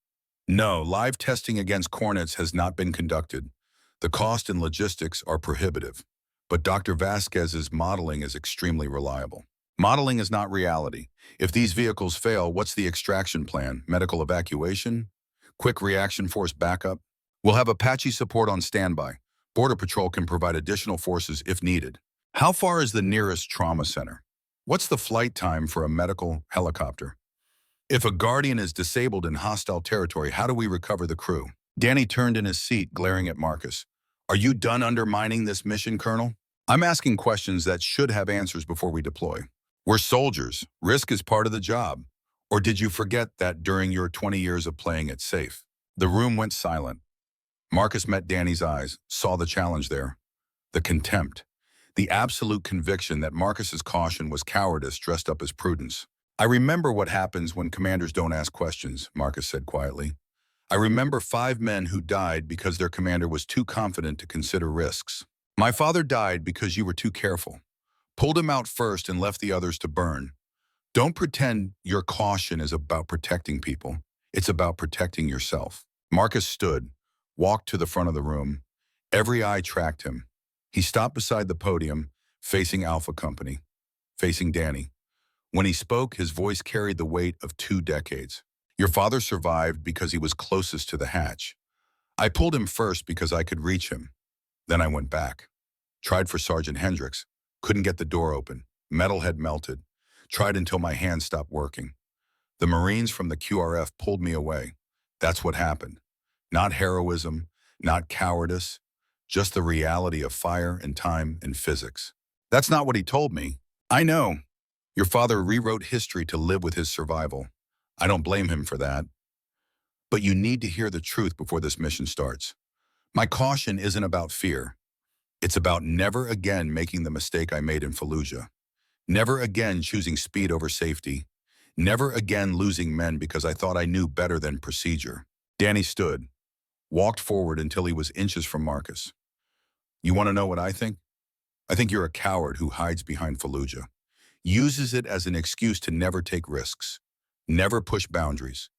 "No, live testing against Kornets has not been conducted. The cost and logistics are prohibitive. But Dr. Vasquez's modeling is extremely reliable." "Modeling is not reality. If these vehicles fail, what's the extraction plan? Medical evacuation? Quick reaction force backup?" "We'll have Apache support on standby. Border Patrol can provide additional forces if needed." "How far is the nearest trauma center? What's the flight time for a medical helicopter? If a Guardian is disabled in hostile territory, how do we recover the crew?" Danny turned in his seat, glaring at Marcus. "Are you done undermining this mission, Colonel? I'm asking questions that should have answers before we deploy. We're soldiers. Risk is part of the job. Or did you forget that during your 20 years of playing it safe?" The room went silent. Marcus met Danny's eyes, saw the challenge there. The contempt. The absolute conviction that Marcus's caution was cowardice dressed up as prudence. "I remember what happens when commanders don't ask questions," Marcus said quietly. "I remember 5 men who died because their commander was too confident to consider risks. My father died because you were too careful. Pulled him out first and left the others to burn. Don't pretend your caution is about protecting people. It's about protecting yourself. Marcus stood, walked to the front of the room. Every eye tracked him. He stopped beside the podium, facing Alpha Company, facing Danny. When he spoke, his voice carried the weight of 2 decades. Your father survived because he was closest to the hatch. I pulled him first because I could reach him. Then I went back. Tried for Sergeant Hendricks. Couldn't get the door open. Metal had melted. Tried until my hand stopped working. The Marines from the QRF pulled me away. That's what happened. Not heroism, not cowardice, just the reality of fire and time and physics. That's not what he told me. I know. Your father rewrote history to live with his survival. I don't blame him for that. But you need to hear the truth before this mission starts. My caution isn't about fear. It's about never again making the mistake I made in Fallujah. Never again choosing speed over safety. Never again losing men because I thought I knew better than procedure. Danny stood, walked forward until he was inches from Marcus. You want to know what I think? I think you're a coward who hides behind Fallujah, uses it as an excuse to never take risks, never push boundaries,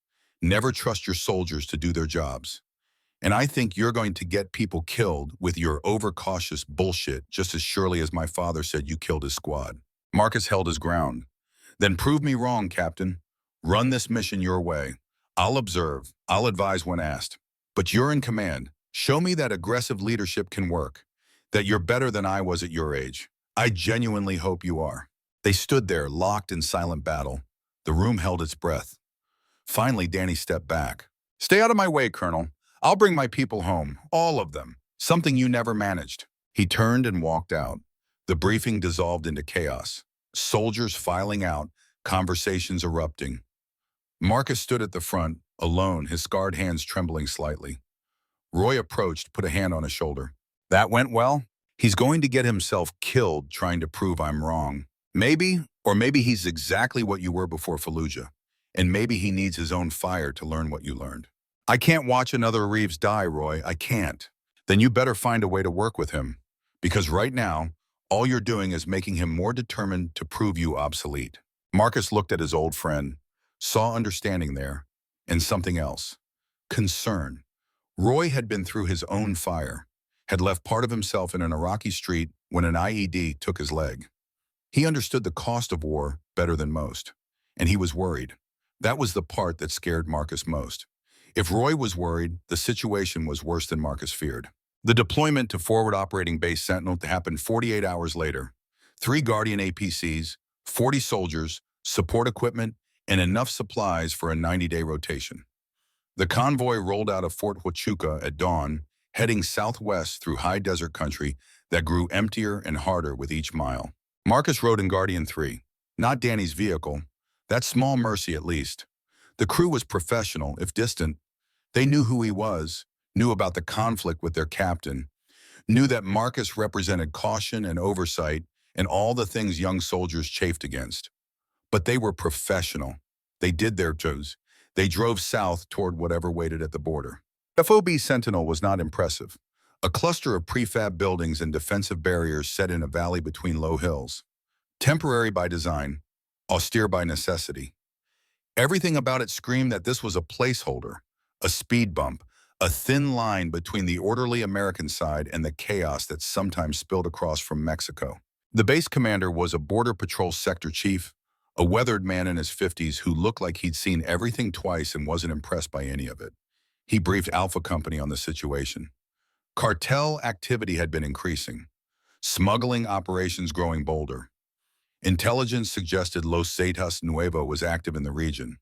never trust your soldiers to do their jobs. And I think you're going to get people killed with your overcautious bullshit just as surely as my father said you killed his squad. Marcus held his ground. Then prove me wrong, Captain. Run this mission your way. I'll observe. I'll advise when asked. But you're in command. Show me that aggressive leadership can work, that you're better than I was at your age. I genuinely hope you are. They stood there, locked in silent battle. The room held its breath. Finally, Danny stepped back. Stay out of my way, Colonel. I'll bring my people home, all of them, something you never managed. He turned and walked out. The briefing dissolved into chaos. Soldiers filing out, conversations erupting. Marcus stood at the front, alone, his scarred hands trembling slightly. Roy approached, put a hand on his shoulder. That went well? He's going to get himself killed trying to prove I'm wrong. Maybe, or maybe he's exactly what you were before Fallujah, and maybe he needs his own fire to learn what you learned. I can't watch another Reeves die, Roy. I can't. Then you better find a way to work with him. Because right now, all you're doing is making him more determined to prove you obsolete. Marcus looked at his old friend, saw understanding there, and something else. Concern. Roy had been through his own fire, had left part of himself in an Iraqi street when an IED took his leg. He understood the cost of war better than most, and he was worried. That was the part that scared Marcus most. If Roy was worried, the situation was worse than Marcus feared. The deployment to Forward Operating Base Sentinel happened 48 hours later. 3 Guardian APCs, 40 soldiers, support equipment, and enough supplies for a 90-day rotation. The convoy rolled out of Fort Huachuca at dawn, heading southwest through high desert country that grew emptier and harder with each mile. Marcus rode in Guardian 3, not Danny's vehicle. That small mercy at least. The crew was professional, if distant. They knew who he was, knew about the conflict with their captain, knew that Marcus represented caution and oversight and all the things young soldiers chafed against. But they were professional. They did their jobs. They drove south toward whatever waited at the border. FOB Sentinel was not impressive. A cluster of prefab buildings and defensive barriers set in a valley between low hills. Temporary by design, austere by necessity. Everything about it screamed that this was a placeholder, a speed bump, a thin line between the orderly American side and the chaos that sometimes spilled across from Mexico. The base commander was a Border Patrol sector chief, a weathered man in his 50s who looked like he'd seen everything twice and wasn't impressed by any of it. He briefed Alpha Company on the situation. Cartel activity had been increasing, smuggling operations growing bolder. Intelligence suggested Los Zetas Nuevo was active in the region.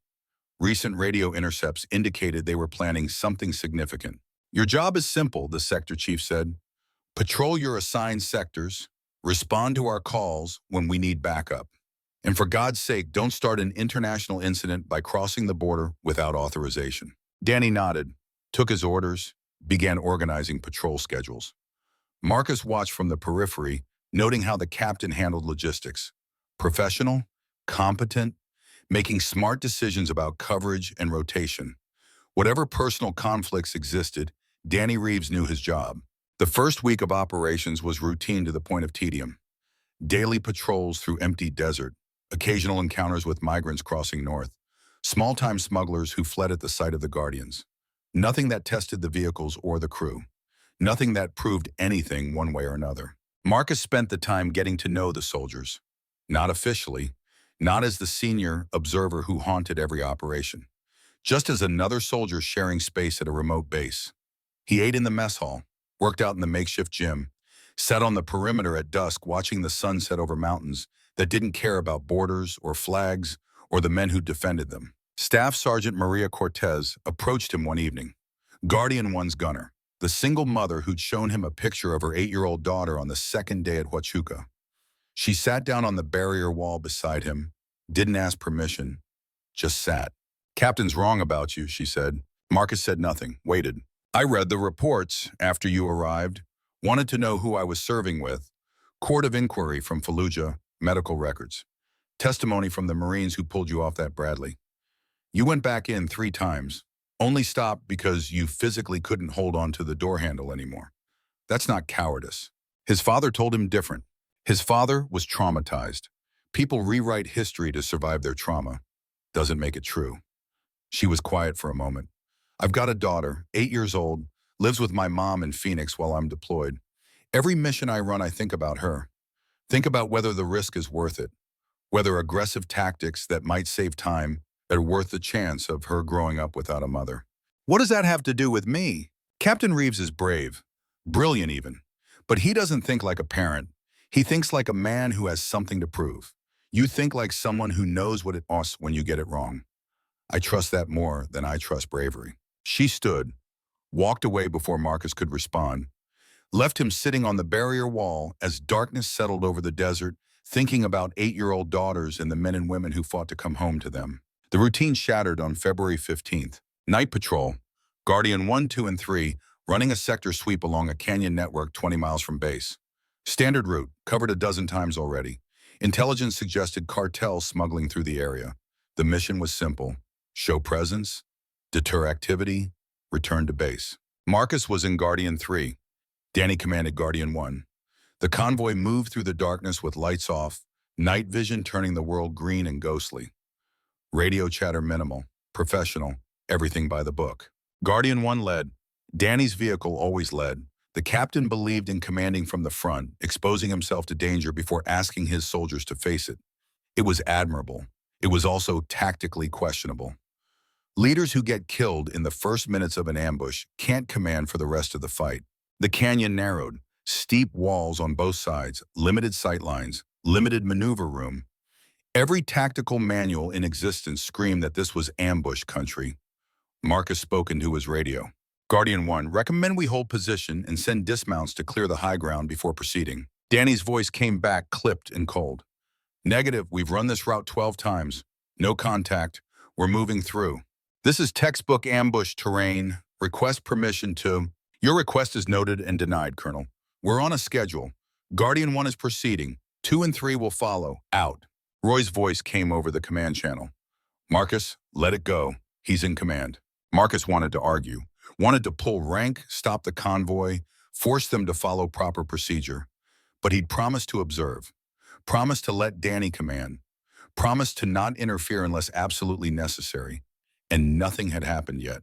Recent radio intercepts indicated they were planning something significant. Your job is simple, the sector chief said. Patrol your assigned sectors, respond to our calls when we need backup. And for God's sake, don't start an international incident by crossing the border without authorization. Danny nodded, took his orders, began organizing patrol schedules. Marcus watched from the periphery, noting how the captain handled logistics. Professional, competent, making smart decisions about coverage and rotation. Whatever personal conflicts existed, Danny Reeves knew his job. The first week of operations was routine to the point of tedium. Daily patrols through empty desert, occasional encounters with migrants crossing north, Small-time smugglers who fled at the sight of the Guardians. Nothing that tested the vehicles or the crew. Nothing that proved anything one way or another. Marcus spent the time getting to know the soldiers. Not officially, not as the senior observer who haunted every operation. Just as another soldier sharing space at a remote base. He ate in the mess hall, worked out in the makeshift gym, sat on the perimeter at dusk watching the sun set over mountains that didn't care about borders or flags or the men who defended them. Staff Sergeant Maria Cortez approached him one evening. Guardian 1's gunner, the single mother who'd shown him a picture of her 8-year-old daughter on the second day at Huachuca. She sat down on the barrier wall beside him, didn't ask permission, just sat. "Captain's wrong about you," she said. Marcus said nothing, waited. "I read the reports after you arrived, wanted to know who I was serving with. Court of inquiry from Fallujah, medical records. Testimony from the Marines who pulled you off that Bradley. You went back in 3 times, only stopped because you physically couldn't hold on to the door handle anymore. That's not cowardice." His father told him different. His father was traumatized. People rewrite history to survive their trauma. Doesn't make it true. She was quiet for a moment. "I've got a daughter, 8 years old, lives with my mom in Phoenix while I'm deployed. Every mission I run, I think about her. Think about whether the risk is worth it, whether aggressive tactics that might save time are worth the chance of her growing up without a mother." "What does that have to do with me?" Captain Reeves is brave, brilliant even, but he doesn't think like a parent. He thinks like a man who has something to prove. You think like someone who knows what it costs when you get it wrong. I trust that more than I trust bravery. She stood, walked away before Marcus could respond, left him sitting on the barrier wall as darkness settled over the desert, thinking about 8-year-old daughters and the men and women who fought to come home to them. The routine shattered on February 15th. Night patrol, Guardian 1, 2, and 3, running a sector sweep along a canyon network 20 miles from base. Standard route, covered a dozen times already. Intelligence suggested cartel smuggling through the area. The mission was simple: show presence, deter activity, return to base. Marcus was in Guardian 3. Danny commanded Guardian 1. The convoy moved through the darkness with lights off, night vision turning the world green and ghostly. Radio chatter minimal, professional, everything by the book. Guardian 1 led. Danny's vehicle always led. The captain believed in commanding from the front, exposing himself to danger before asking his soldiers to face it. It was admirable. It was also tactically questionable. Leaders who get killed in the first minutes of an ambush can't command for the rest of the fight. The canyon narrowed, steep walls on both sides, limited sight lines, limited maneuver room. Every tactical manual in existence screamed that this was ambush country. Marcus spoke into his radio. Guardian 1, recommend we hold position and send dismounts to clear the high ground before proceeding. Danny's voice came back clipped and cold. Negative, we've run this route 12 times. No contact. We're moving through. This is textbook ambush terrain. Request permission to... Your request is noted and denied, Colonel. We're on a schedule. Guardian 1 is proceeding. 2 and 3 will follow. Out. Roy's voice came over the command channel. Marcus, let it go. He's in command. Marcus wanted to argue, wanted to pull rank, stop the convoy, force them to follow proper procedure. But he'd promised to observe, promised to let Danny command, promised to not interfere unless absolutely necessary. And nothing had happened yet.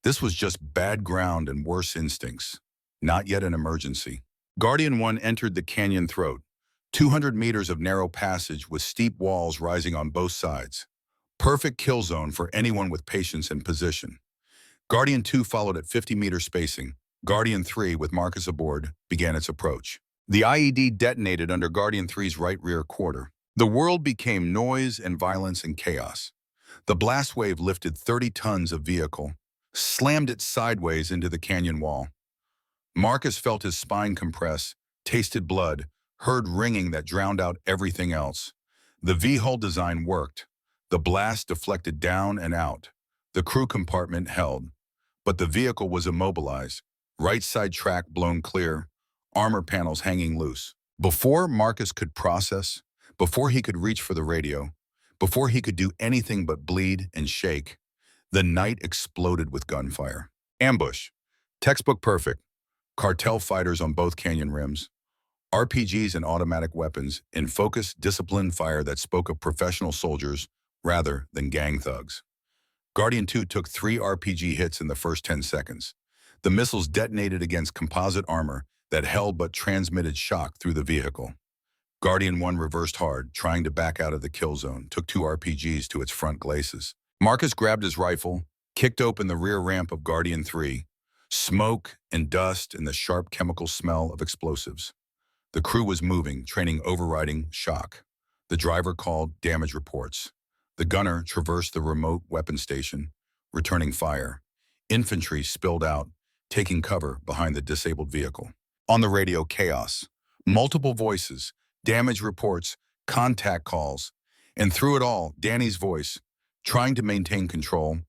This was just bad ground and worse instincts. Not yet an emergency. Guardian 1 entered the canyon throat. 200 meters of narrow passage with steep walls rising on both sides. Perfect kill zone for anyone with patience and position. Guardian 2 followed at 50-meter spacing. Guardian 3, with Marcus aboard, began its approach. The IED detonated under Guardian 3's right rear quarter. The world became noise and violence and chaos. The blast wave lifted 30 tons of vehicle, slammed it sideways into the canyon wall. Marcus felt his spine compress, tasted blood, heard ringing that drowned out everything else. The V-hull design worked. The blast deflected down and out. The crew compartment held. But the vehicle was immobilized, right side track blown clear, armor panels hanging loose. Before Marcus could process, before he could reach for the radio, before he could do anything but bleed and shake, the night exploded with gunfire. Ambush. Textbook perfect. Cartel fighters on both canyon rims. RPGs and automatic weapons in focused, disciplined fire that spoke of professional soldiers rather than gang thugs. Guardian 2 took 3 RPG hits in the first 10 seconds. The missiles detonated against composite armor that held but transmitted shock through the vehicle. Guardian 1 reversed hard, trying to back out of the kill zone, took 2 RPGs to its front glacis. Marcus grabbed his rifle, kicked open the rear ramp of Guardian 3, smoke and dust and the sharp chemical smell of explosives. The crew was moving, training overriding shock. The driver called damage reports. The gunner traversed the remote weapon station, returning fire. Infantry spilled out, taking cover behind the disabled vehicle. On the radio, chaos. Multiple voices, damage reports, contact calls, and through it all, Danny's voice, trying to maintain control,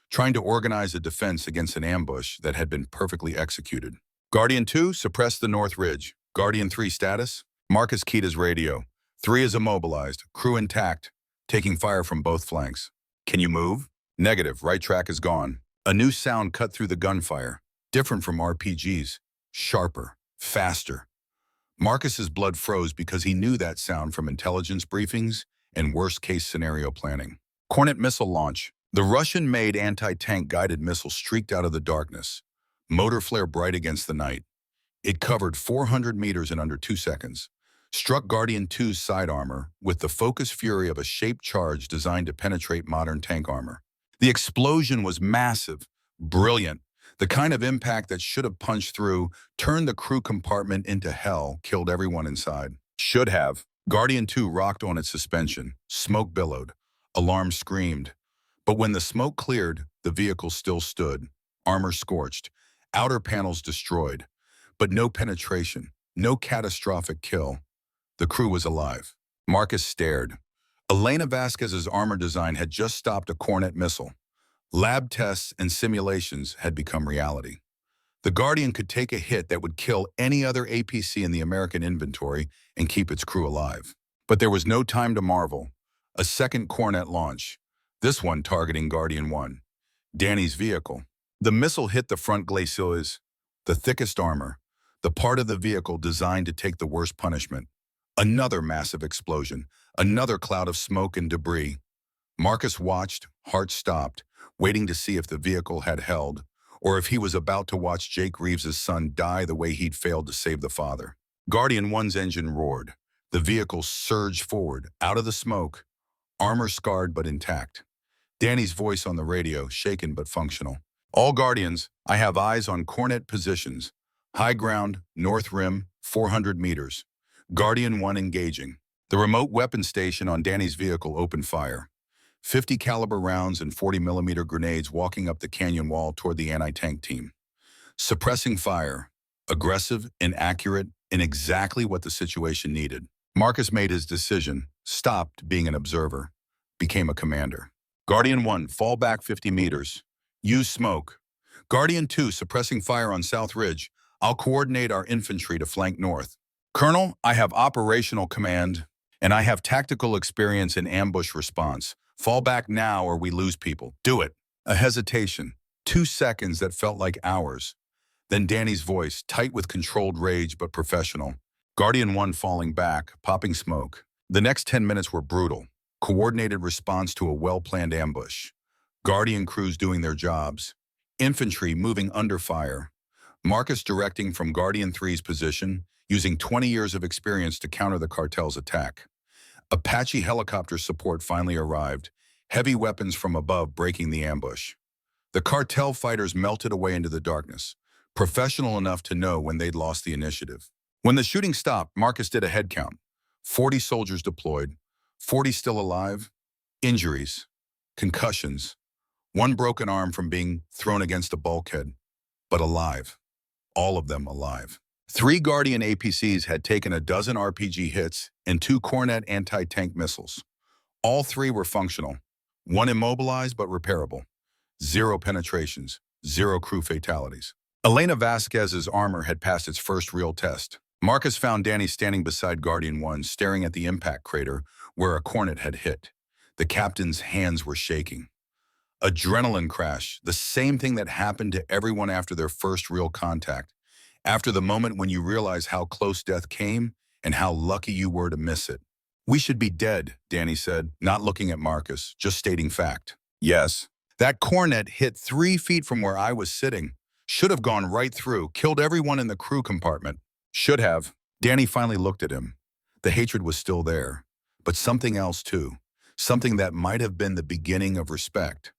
trying to organize a defense against an ambush that had been perfectly executed. Guardian 2 suppressed the North Ridge. Guardian 3 status? Marcus keyed his radio. 3 is immobilized, crew intact, taking fire from both flanks. Can you move? Negative, right track is gone. A new sound cut through the gunfire, different from RPGs, sharper, faster. Marcus's blood froze because he knew that sound from intelligence briefings and worst-case scenario planning. Kornet missile launch. The Russian-made anti-tank guided missile streaked out of the darkness, motor flare bright against the night. It covered 400 meters in under 2 seconds, struck Guardian 2's side armor with the focused fury of a shaped charge designed to penetrate modern tank armor. The explosion was massive, brilliant, the kind of impact that should have punched through, turned the crew compartment into hell, killed everyone inside. Should have. Guardian 2 rocked on its suspension. Smoke billowed. Alarm screamed. But when the smoke cleared, the vehicle still stood. Armor scorched. Outer panels destroyed. But no penetration. No catastrophic kill. The crew was alive. Marcus stared. Elena Vasquez's armor design had just stopped a Kornet missile. Lab tests and simulations had become reality. The Guardian could take a hit that would kill any other APC in the American inventory and keep its crew alive. But there was no time to marvel. A second Kornet launch, this one targeting Guardian 1, Danny's vehicle. The missile hit the front glacis, the thickest armor, the part of the vehicle designed to take the worst punishment. Another massive explosion, another cloud of smoke and debris. Marcus watched, heart stopped, waiting to see if the vehicle had held, or if he was about to watch Jake Reeves' son die the way he'd failed to save the father. Guardian 1's engine roared. The vehicle surged forward, out of the smoke, armor scarred but intact. Danny's voice on the radio, shaken but functional. All Guardians, I have eyes on Kornet positions. High ground, north rim, 400 meters. Guardian 1 engaging. The remote weapon station on Danny's vehicle opened fire. 50 caliber rounds and 40mm grenades walking up the canyon wall toward the anti-tank team. Suppressing fire, aggressive and accurate and exactly what the situation needed. Marcus made his decision, stopped being an observer, became a commander. Guardian 1, fall back 50 meters. Use smoke. Guardian 2, suppressing fire on South Ridge. I'll coordinate our infantry to flank north. Colonel, I have operational command, and I have tactical experience in ambush response. Fall back now or we lose people. Do it. A hesitation. 2 seconds that felt like hours. Then Danny's voice, tight with controlled rage but professional. Guardian 1 falling back, popping smoke. The next 10 minutes were brutal. Coordinated response to a well-planned ambush. Guardian crews doing their jobs. Infantry moving under fire. Marcus directing from Guardian 3's position, using 20 years of experience to counter the cartel's attack. Apache helicopter support finally arrived, heavy weapons from above breaking the ambush. The cartel fighters melted away into the darkness, professional enough to know when they'd lost the initiative. When the shooting stopped, Marcus did a head count. 40 soldiers deployed, 40 still alive, injuries, concussions, 1 broken arm from being thrown against a bulkhead, but alive, all of them alive. 3 Guardian APCs had taken a dozen RPG hits and 2 Kornet anti-tank missiles. All 3 were functional, 1 immobilized but repairable. 0 penetrations, 0 crew fatalities. Elena Vasquez's armor had passed its first real test. Marcus found Danny standing beside Guardian 1, staring at the impact crater where a Kornet had hit. The captain's hands were shaking. Adrenaline crash, the same thing that happened to everyone after their first real contact. After the moment when you realize how close death came and how lucky you were to miss it. We should be dead, Danny said, not looking at Marcus, just stating fact. Yes. That Kornet hit 3 feet from where I was sitting. Should have gone right through, killed everyone in the crew compartment. Should have. Danny finally looked at him. The hatred was still there, but something else too. Something that might have been the beginning of respect.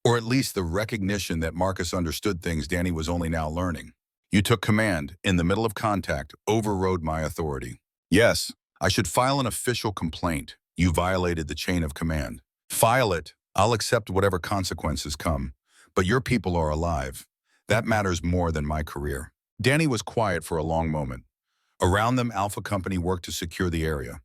Or at least the recognition that Marcus understood things Danny was only now learning. You took command, in the middle of contact, overrode my authority. Yes, I should file an official complaint. You violated the chain of command. File it. I'll accept whatever consequences come. But your people are alive. That matters more than my career. Danny was quiet for a long moment. Around them, Alpha Company worked to secure the area.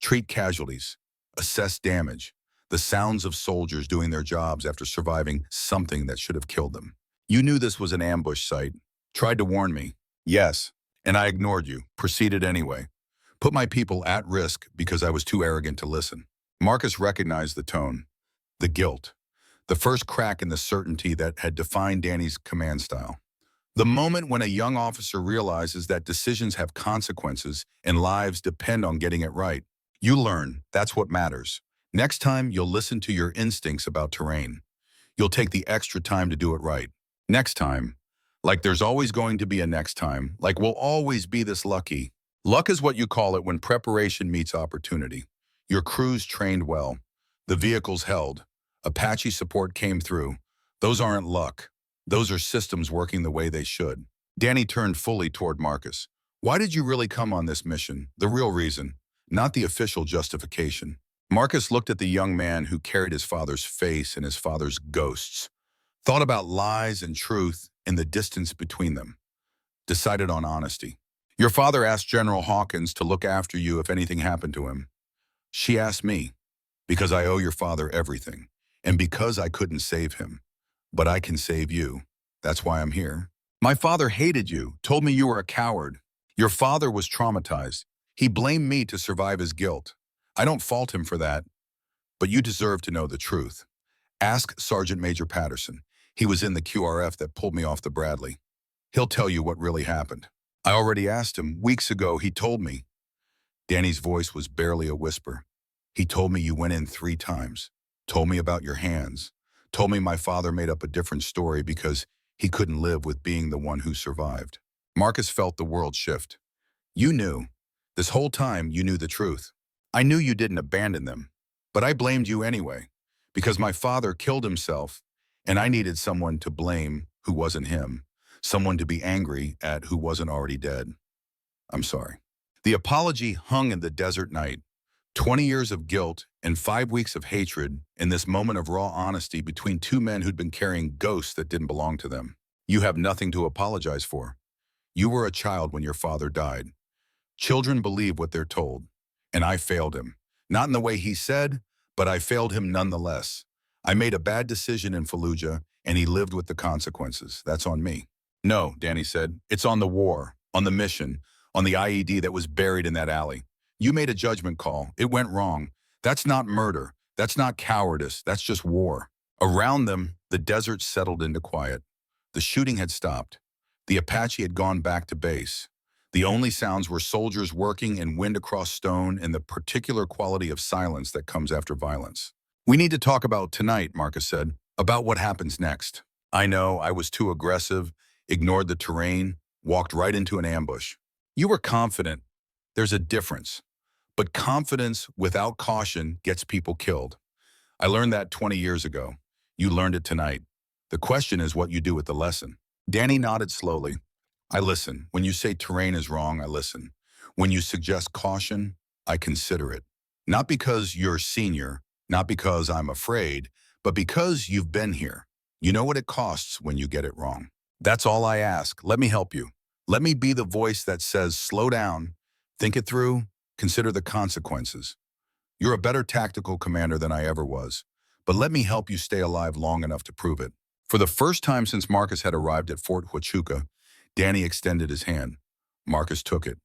Treat casualties. Assess damage. The sounds of soldiers doing their jobs after surviving something that should have killed them. You knew this was an ambush site. Tried to warn me. Yes. And I ignored you. Proceeded anyway. Put my people at risk because I was too arrogant to listen. Marcus recognized the tone. The guilt. The first crack in the certainty that had defined Danny's command style. The moment when a young officer realizes that decisions have consequences and lives depend on getting it right. You learn. That's what matters. Next time, you'll listen to your instincts about terrain. You'll take the extra time to do it right. Next time. Like there's always going to be a next time. Like we'll always be this lucky. Luck is what you call it when preparation meets opportunity. Your crews trained well. The vehicles held. Apache support came through. Those aren't luck. Those are systems working the way they should. Danny turned fully toward Marcus. Why did you really come on this mission? The real reason, not the official justification. Marcus looked at the young man who carried his father's face and his father's ghosts. Thought about lies and truth and the distance between them. Decided on honesty. Your father asked General Hawkins to look after you if anything happened to him. She asked me, because I owe your father everything, and because I couldn't save him. But I can save you. That's why I'm here. My father hated you, told me you were a coward. Your father was traumatized. He blamed me to survive his guilt. I don't fault him for that, but you deserve to know the truth. Ask Sergeant Major Patterson. He was in the QRF that pulled me off the Bradley. He'll tell you what really happened. I already asked him. Weeks ago, he told me. Danny's voice was barely a whisper. He told me you went in 3 times. Told me about your hands. Told me my father made up a different story because he couldn't live with being the one who survived. Marcus felt the world shift. You knew. This whole time, you knew the truth. I knew you didn't abandon them, but I blamed you anyway, because my father killed himself, and I needed someone to blame who wasn't him, someone to be angry at who wasn't already dead. I'm sorry. The apology hung in the desert night. 20 years of guilt and 5 weeks of hatred in this moment of raw honesty between 2 men who'd been carrying ghosts that didn't belong to them. You have nothing to apologize for. You were a child when your father died. Children believe what they're told, and I failed him. Not in the way he said, but I failed him nonetheless. I made a bad decision in Fallujah, and he lived with the consequences. That's on me. No, Danny said. It's on the war, on the mission, on the IED that was buried in that alley. You made a judgment call. It went wrong. That's not murder. That's not cowardice. That's just war. Around them, the desert settled into quiet. The shooting had stopped. The Apache had gone back to base. The only sounds were soldiers working and wind across stone and the particular quality of silence that comes after violence. We need to talk about tonight, Marcus said, about what happens next. I know I was too aggressive, ignored the terrain, walked right into an ambush. You were confident. There's a difference. But confidence without caution gets people killed. I learned that 20 years ago. You learned it tonight. The question is what you do with the lesson. Danny nodded slowly. I listen. When you say terrain is wrong, I listen. When you suggest caution, I consider it. Not because you're senior, not because I'm afraid, but because you've been here. You know what it costs when you get it wrong. That's all I ask. Let me help you. Let me be the voice that says, slow down, think it through, consider the consequences. You're a better tactical commander than I ever was, but let me help you stay alive long enough to prove it. For the first time since Marcus had arrived at Fort Huachuca, Danny extended his hand. Marcus took it,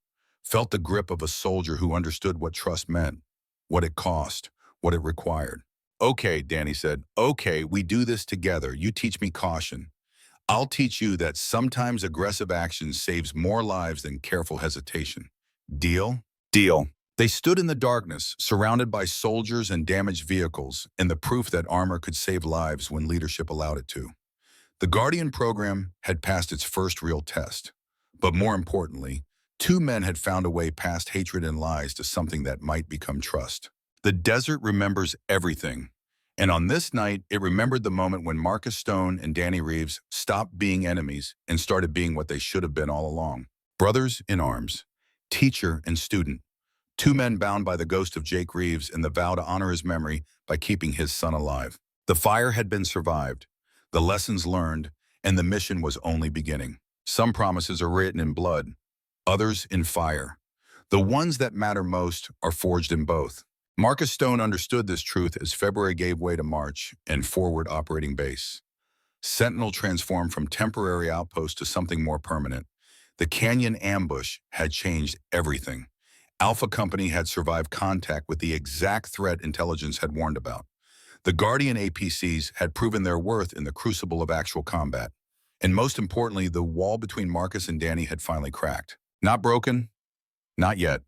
felt the grip of a soldier who understood what trust meant, what it cost, what it required. Okay, Danny said, okay, we do this together. You teach me caution. I'll teach you that sometimes aggressive action saves more lives than careful hesitation. Deal? Deal. They stood in the darkness, surrounded by soldiers and damaged vehicles, and the proof that armor could save lives when leadership allowed it to. The Guardian program had passed its first real test. But more importantly, two men had found a way past hatred and lies to something that might become trust. The desert remembers everything. And on this night, it remembered the moment when Marcus Stone and Danny Reeves stopped being enemies and started being what they should have been all along. Brothers in arms, teacher and student, two men bound by the ghost of Jake Reeves and the vow to honor his memory by keeping his son alive. The fire had been survived, the lessons learned, and the mission was only beginning. Some promises are written in blood, others in fire. The ones that matter most are forged in both. Marcus Stone understood this truth as February gave way to March and forward operating base. Sentinel transformed from temporary outpost to something more permanent. The Canyon ambush had changed everything. Alpha Company had survived contact with the exact threat intelligence had warned about. The Guardian APCs had proven their worth in the crucible of actual combat. And most importantly, the wall between Marcus and Danny had finally cracked. Not broken? Not yet.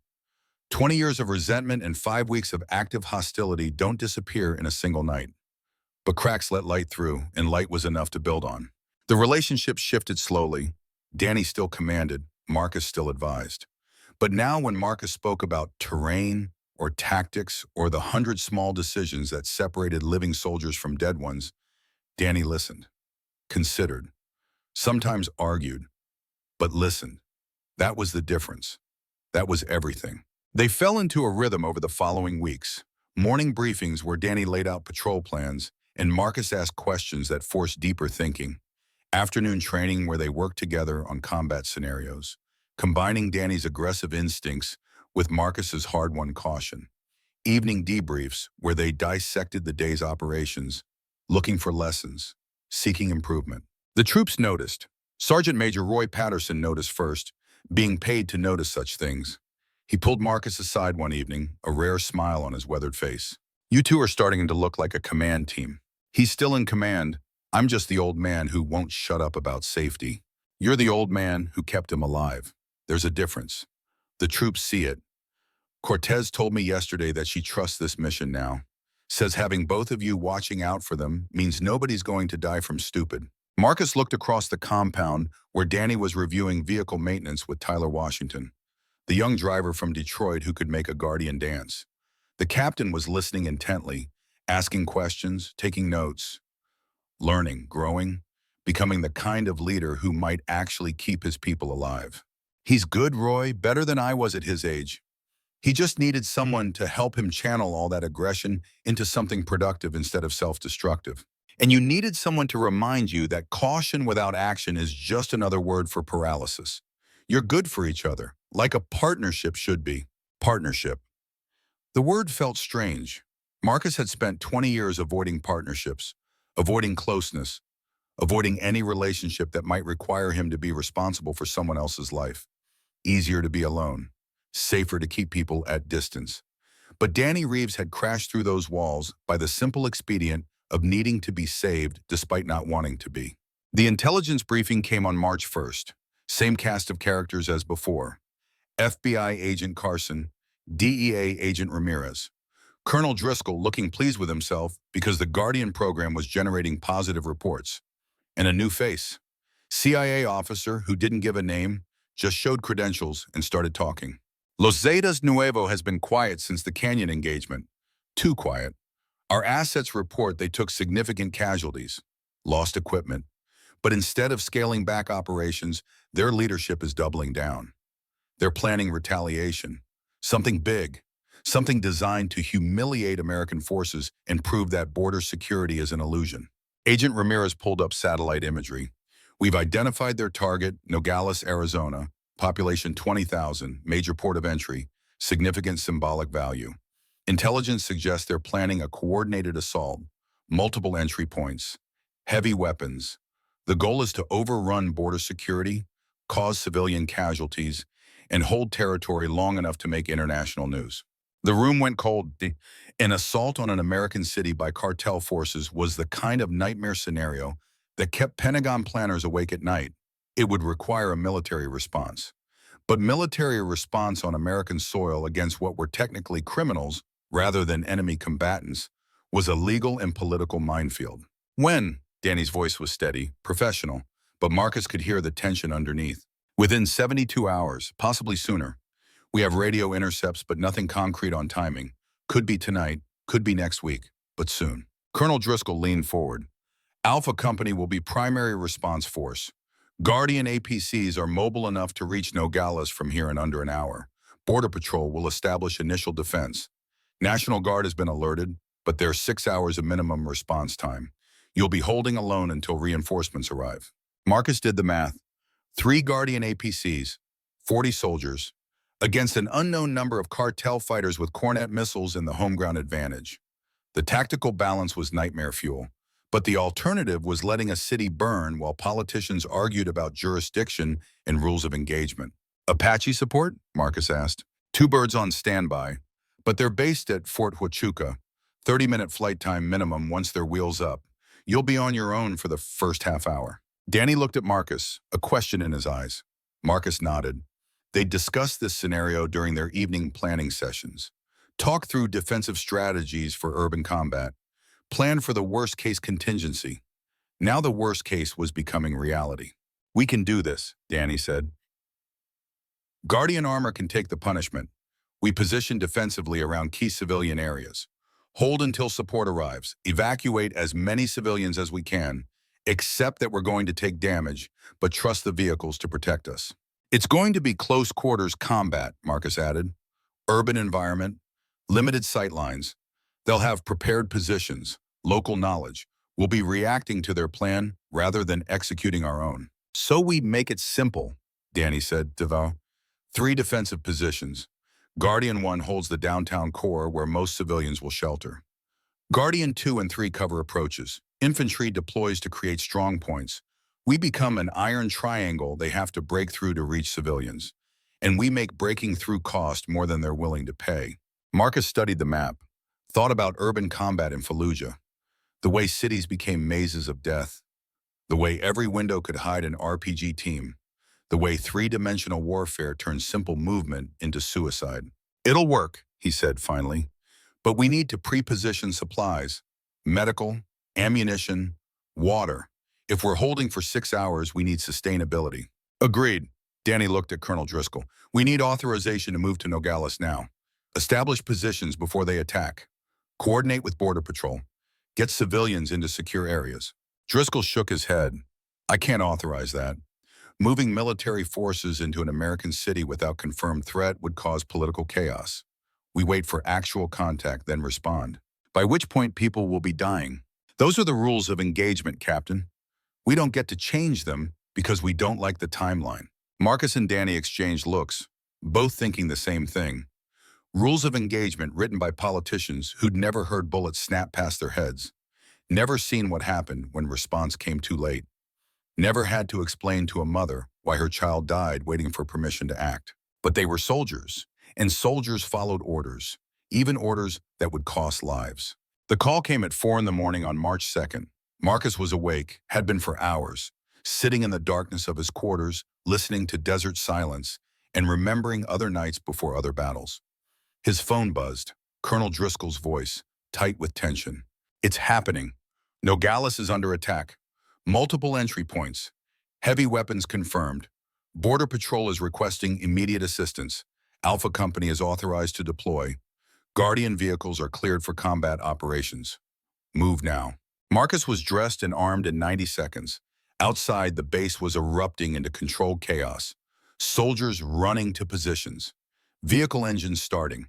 20 years of resentment and 5 weeks of active hostility don't disappear in a single night. But cracks let light through, and light was enough to build on. The relationship shifted slowly. Danny still commanded, Marcus still advised. But now when Marcus spoke about terrain or tactics or the 100 small decisions that separated living soldiers from dead ones, Danny listened, considered, sometimes argued, but listened. That was the difference. That was everything. They fell into a rhythm over the following weeks. Morning briefings where Danny laid out patrol plans and Marcus asked questions that forced deeper thinking. Afternoon training where they worked together on combat scenarios, combining Danny's aggressive instincts with Marcus's hard-won caution. Evening debriefs where they dissected the day's operations, looking for lessons, seeking improvement. The troops noticed. Sergeant Major Roy Patterson noticed first, being paid to notice such things. He pulled Marcus aside one evening, a rare smile on his weathered face. You two are starting to look like a command team. He's still in command. I'm just the old man who won't shut up about safety. You're the old man who kept him alive. There's a difference. The troops see it. Cortez told me yesterday that she trusts this mission now. Says having both of you watching out for them means nobody's going to die from stupid. Marcus looked across the compound where Danny was reviewing vehicle maintenance with Tyler Washington, the young driver from Detroit who could make a Guardian dance. The captain was listening intently, asking questions, taking notes, learning, growing, becoming the kind of leader who might actually keep his people alive. He's good, Roy, better than I was at his age. He just needed someone to help him channel all that aggression into something productive instead of self-destructive. And you needed someone to remind you that caution without action is just another word for paralysis. You're good for each other, like a partnership should be. Partnership. The word felt strange. Marcus had spent 20 years avoiding partnerships, avoiding closeness, avoiding any relationship that might require him to be responsible for someone else's life. Easier to be alone, safer to keep people at distance. But Danny Reeves had crashed through those walls by the simple expedient of needing to be saved despite not wanting to be. The intelligence briefing came on March 1st. Same cast of characters as before. FBI agent Carson, DEA agent Ramirez. Colonel Driscoll looking pleased with himself because the Guardian program was generating positive reports. And a new face. CIA officer who didn't give a name, just showed credentials and started talking. Los Zetas Nuevo has been quiet since the Canyon engagement. Too quiet. Our assets report they took significant casualties, lost equipment. But instead of scaling back operations, their leadership is doubling down. They're planning retaliation. Something big. Something designed to humiliate American forces and prove that border security is an illusion. Agent Ramirez pulled up satellite imagery. We've identified their target, Nogales, Arizona, population 20,000, major port of entry, significant symbolic value. Intelligence suggests they're planning a coordinated assault, multiple entry points, heavy weapons. The goal is to overrun border security, cause civilian casualties, and hold territory long enough to make international news. The room went cold. An assault on an American city by cartel forces was the kind of nightmare scenario that kept Pentagon planners awake at night. It would require a military response. But military response on American soil against what were technically criminals rather than enemy combatants was a legal and political minefield. When? Danny's voice was steady, professional, but Marcus could hear the tension underneath. Within 72 hours, possibly sooner. We have radio intercepts, but nothing concrete on timing. Could be tonight, could be next week, but soon. Colonel Driscoll leaned forward. Alpha Company will be primary response force. Guardian APCs are mobile enough to reach Nogales from here in under an hour. Border Patrol will establish initial defense. National Guard has been alerted, but there's 6 hours of minimum response time. You'll be holding alone until reinforcements arrive. Marcus did the math. 3 Guardian APCs, 40 soldiers, against an unknown number of cartel fighters with Kornet missiles and the home ground advantage. The tactical balance was nightmare fuel, but the alternative was letting a city burn while politicians argued about jurisdiction and rules of engagement. Apache support? Marcus asked. 2 birds on standby, but they're based at Fort Huachuca. 30-minute flight time minimum once their wheels up. You'll be on your own for the first half hour. Danny looked at Marcus, a question in his eyes. Marcus nodded. They discussed this scenario during their evening planning sessions. Talked through defensive strategies for urban combat. Planned for the worst-case contingency. Now the worst case was becoming reality. We can do this, Danny said. Guardian armor can take the punishment. We position defensively around key civilian areas. Hold until support arrives. Evacuate as many civilians as we can. Accept that we're going to take damage, but trust the vehicles to protect us. It's going to be close quarters combat, Marcus added. Urban environment, limited sight lines. They'll have prepared positions, local knowledge. We'll be reacting to their plan rather than executing our own. So we make it simple, Danny said, devout. 3 defensive positions. Guardian 1 holds the downtown core where most civilians will shelter. Guardian 2 and 3 cover approaches. Infantry deploys to create strong points. We become an iron triangle they have to break through to reach civilians. And we make breaking through cost more than they're willing to pay. Marcus studied the map, thought about urban combat in Fallujah, the way cities became mazes of death, the way every window could hide an RPG team, the way 3-dimensional warfare turned simple movement into suicide. It'll work, he said finally, but we need to pre-position supplies, medical, ammunition, water. If we're holding for 6 hours, we need sustainability. Agreed. Danny looked at Colonel Driscoll. We need authorization to move to Nogales now. Establish positions before they attack. Coordinate with Border Patrol. Get civilians into secure areas. Driscoll shook his head. I can't authorize that. Moving military forces into an American city without confirmed threat would cause political chaos. We wait for actual contact, then respond. By which point people will be dying. Those are the rules of engagement, Captain. We don't get to change them because we don't like the timeline. Marcus and Danny exchanged looks, both thinking the same thing. Rules of engagement written by politicians who'd never heard bullets snap past their heads, never seen what happened when response came too late, never had to explain to a mother why her child died waiting for permission to act. But they were soldiers, and soldiers followed orders, even orders that would cost lives. The call came at 4 in the morning on March 2nd. Marcus was awake, had been for hours, sitting in the darkness of his quarters, listening to desert silence, and remembering other nights before other battles. His phone buzzed, Colonel Driscoll's voice, tight with tension. It's happening. Nogales is under attack. Multiple entry points. Heavy weapons confirmed. Border Patrol is requesting immediate assistance. Alpha Company is authorized to deploy. Guardian vehicles are cleared for combat operations. Move now. Marcus was dressed and armed in 90 seconds. Outside, the base was erupting into controlled chaos. Soldiers running to positions. Vehicle engines starting.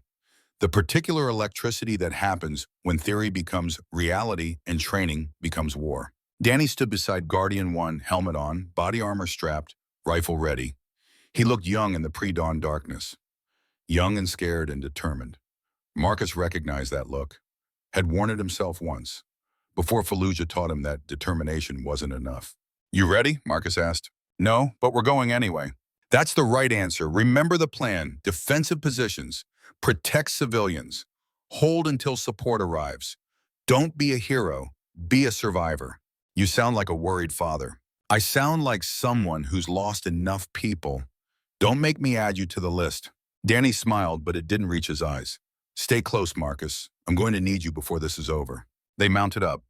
The particular electricity that happens when theory becomes reality and training becomes war. Danny stood beside Guardian 1, helmet on, body armor strapped, rifle ready. He looked young in the pre-dawn darkness. Young and scared and determined. Marcus recognized that look. Had worn it himself once. Before Fallujah taught him that determination wasn't enough. You ready? Marcus asked. No, but we're going anyway. That's the right answer. Remember the plan. Defensive positions. Protect civilians. Hold until support arrives. Don't be a hero. Be a survivor. You sound like a worried father. I sound like someone who's lost enough people Don't make me add you to the list. Danny smiled, but it didn't reach his eyes. Stay close, Marcus. I'm going to need you before this is over. They mounted up.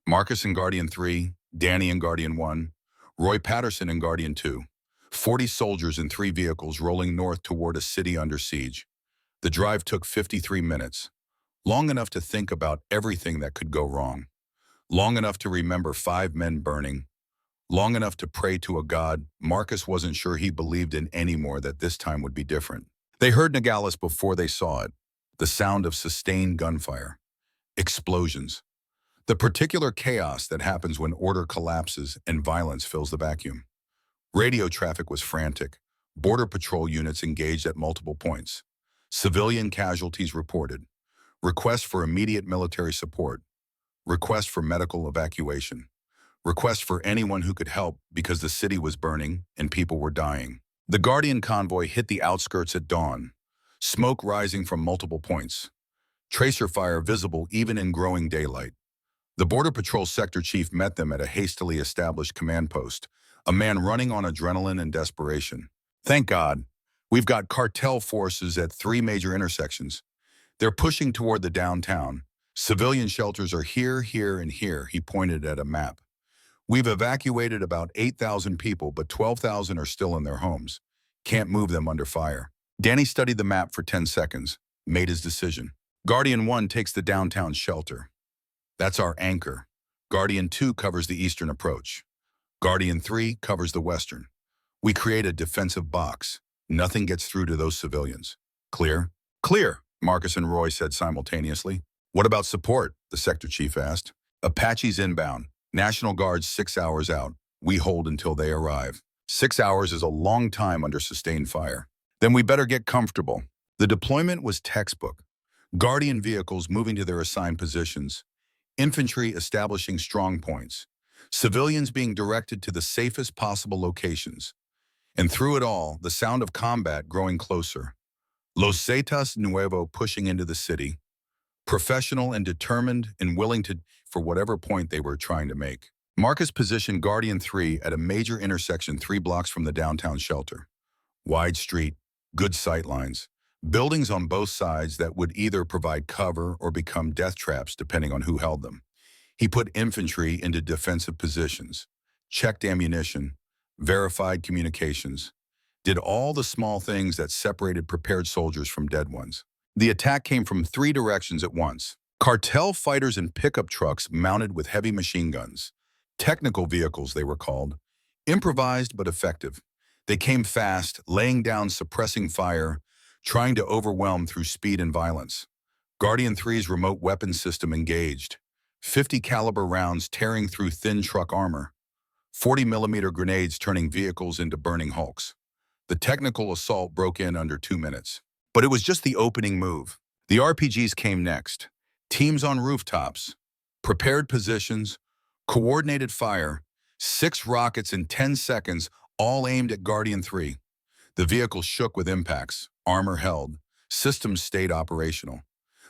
Marcus in Guardian 3, Danny in Guardian 1, Roy Patterson in Guardian 2. 40 soldiers in 3 vehicles rolling north toward a city under siege. The drive took 53 minutes, long enough to think about everything that could go wrong, long enough to remember 5 men burning, long enough to pray to a god Marcus wasn't sure he believed in anymore that this time would be different. They heard Nogales before they saw it, the sound of sustained gunfire, explosions, the particular chaos that happens when order collapses and violence fills the vacuum. Radio traffic was frantic. Border Patrol units engaged at multiple points. Civilian casualties reported. Requests for immediate military support. Requests for medical evacuation. Requests for anyone who could help because the city was burning and people were dying. The Guardian convoy hit the outskirts at dawn, smoke rising from multiple points. Tracer fire visible even in growing daylight. The Border Patrol sector chief met them at a hastily established command post, a man running on adrenaline and desperation. Thank God, we've got cartel forces at 3 major intersections. They're pushing toward the downtown. Civilian shelters are here, here, and here, he pointed at a map. We've evacuated about 8,000 people, but 12,000 are still in their homes. Can't move them under fire. Danny studied the map for 10 seconds, made his decision. Guardian 1 takes the downtown shelter. That's our anchor. Guardian 2 covers the eastern approach. Guardian 3 covers the western. We create a defensive box. Nothing gets through to those civilians. Clear? Clear, Marcus and Roy said simultaneously. What about support? The sector chief asked. Apaches inbound. National Guard's 6 hours out. We hold until they arrive. 6 hours is a long time under sustained fire. Then we better get comfortable. The deployment was textbook. Guardian vehicles moving to their assigned positions. Infantry establishing strong points. Civilians being directed to the safest possible locations. And through it all, the sound of combat growing closer. Los Zetas Nuevo pushing into the city. Professional and determined and willing to for whatever point they were trying to make. Marcus positioned Guardian 3 at a major intersection 3 blocks from the downtown shelter. Wide street, good sightlines, buildings on both sides that would either provide cover or become death traps depending on who held them. He put infantry into defensive positions, checked ammunition, verified communications, did all the small things that separated prepared soldiers from dead ones. The attack came from 3 directions at once. Cartel fighters in pickup trucks mounted with heavy machine guns. Technical vehicles, they were called. Improvised but effective. They came fast, laying down suppressing fire, trying to overwhelm through speed and violence. Guardian 3's remote weapon system engaged. 50 caliber rounds tearing through thin truck armor. 40mm grenades turning vehicles into burning hulks. The technical assault broke in under 2 minutes. But it was just the opening move. The RPGs came next. Teams on rooftops, prepared positions, coordinated fire, 6 rockets in 10 seconds, all aimed at Guardian 3. The vehicle shook with impacts, armor held, systems stayed operational.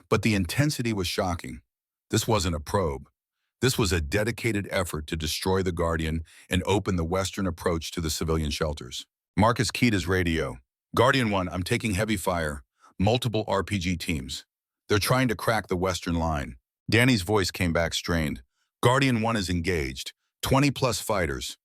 But the intensity was shocking. This wasn't a probe. This was a dedicated effort to destroy the Guardian and open the western approach to the civilian shelters. Marcus keyed his radio. Guardian 1, I'm taking heavy fire. Multiple RPG teams. They're trying to crack the western line. Danny's voice came back strained. Guardian 1 is engaged. 20+ fighters.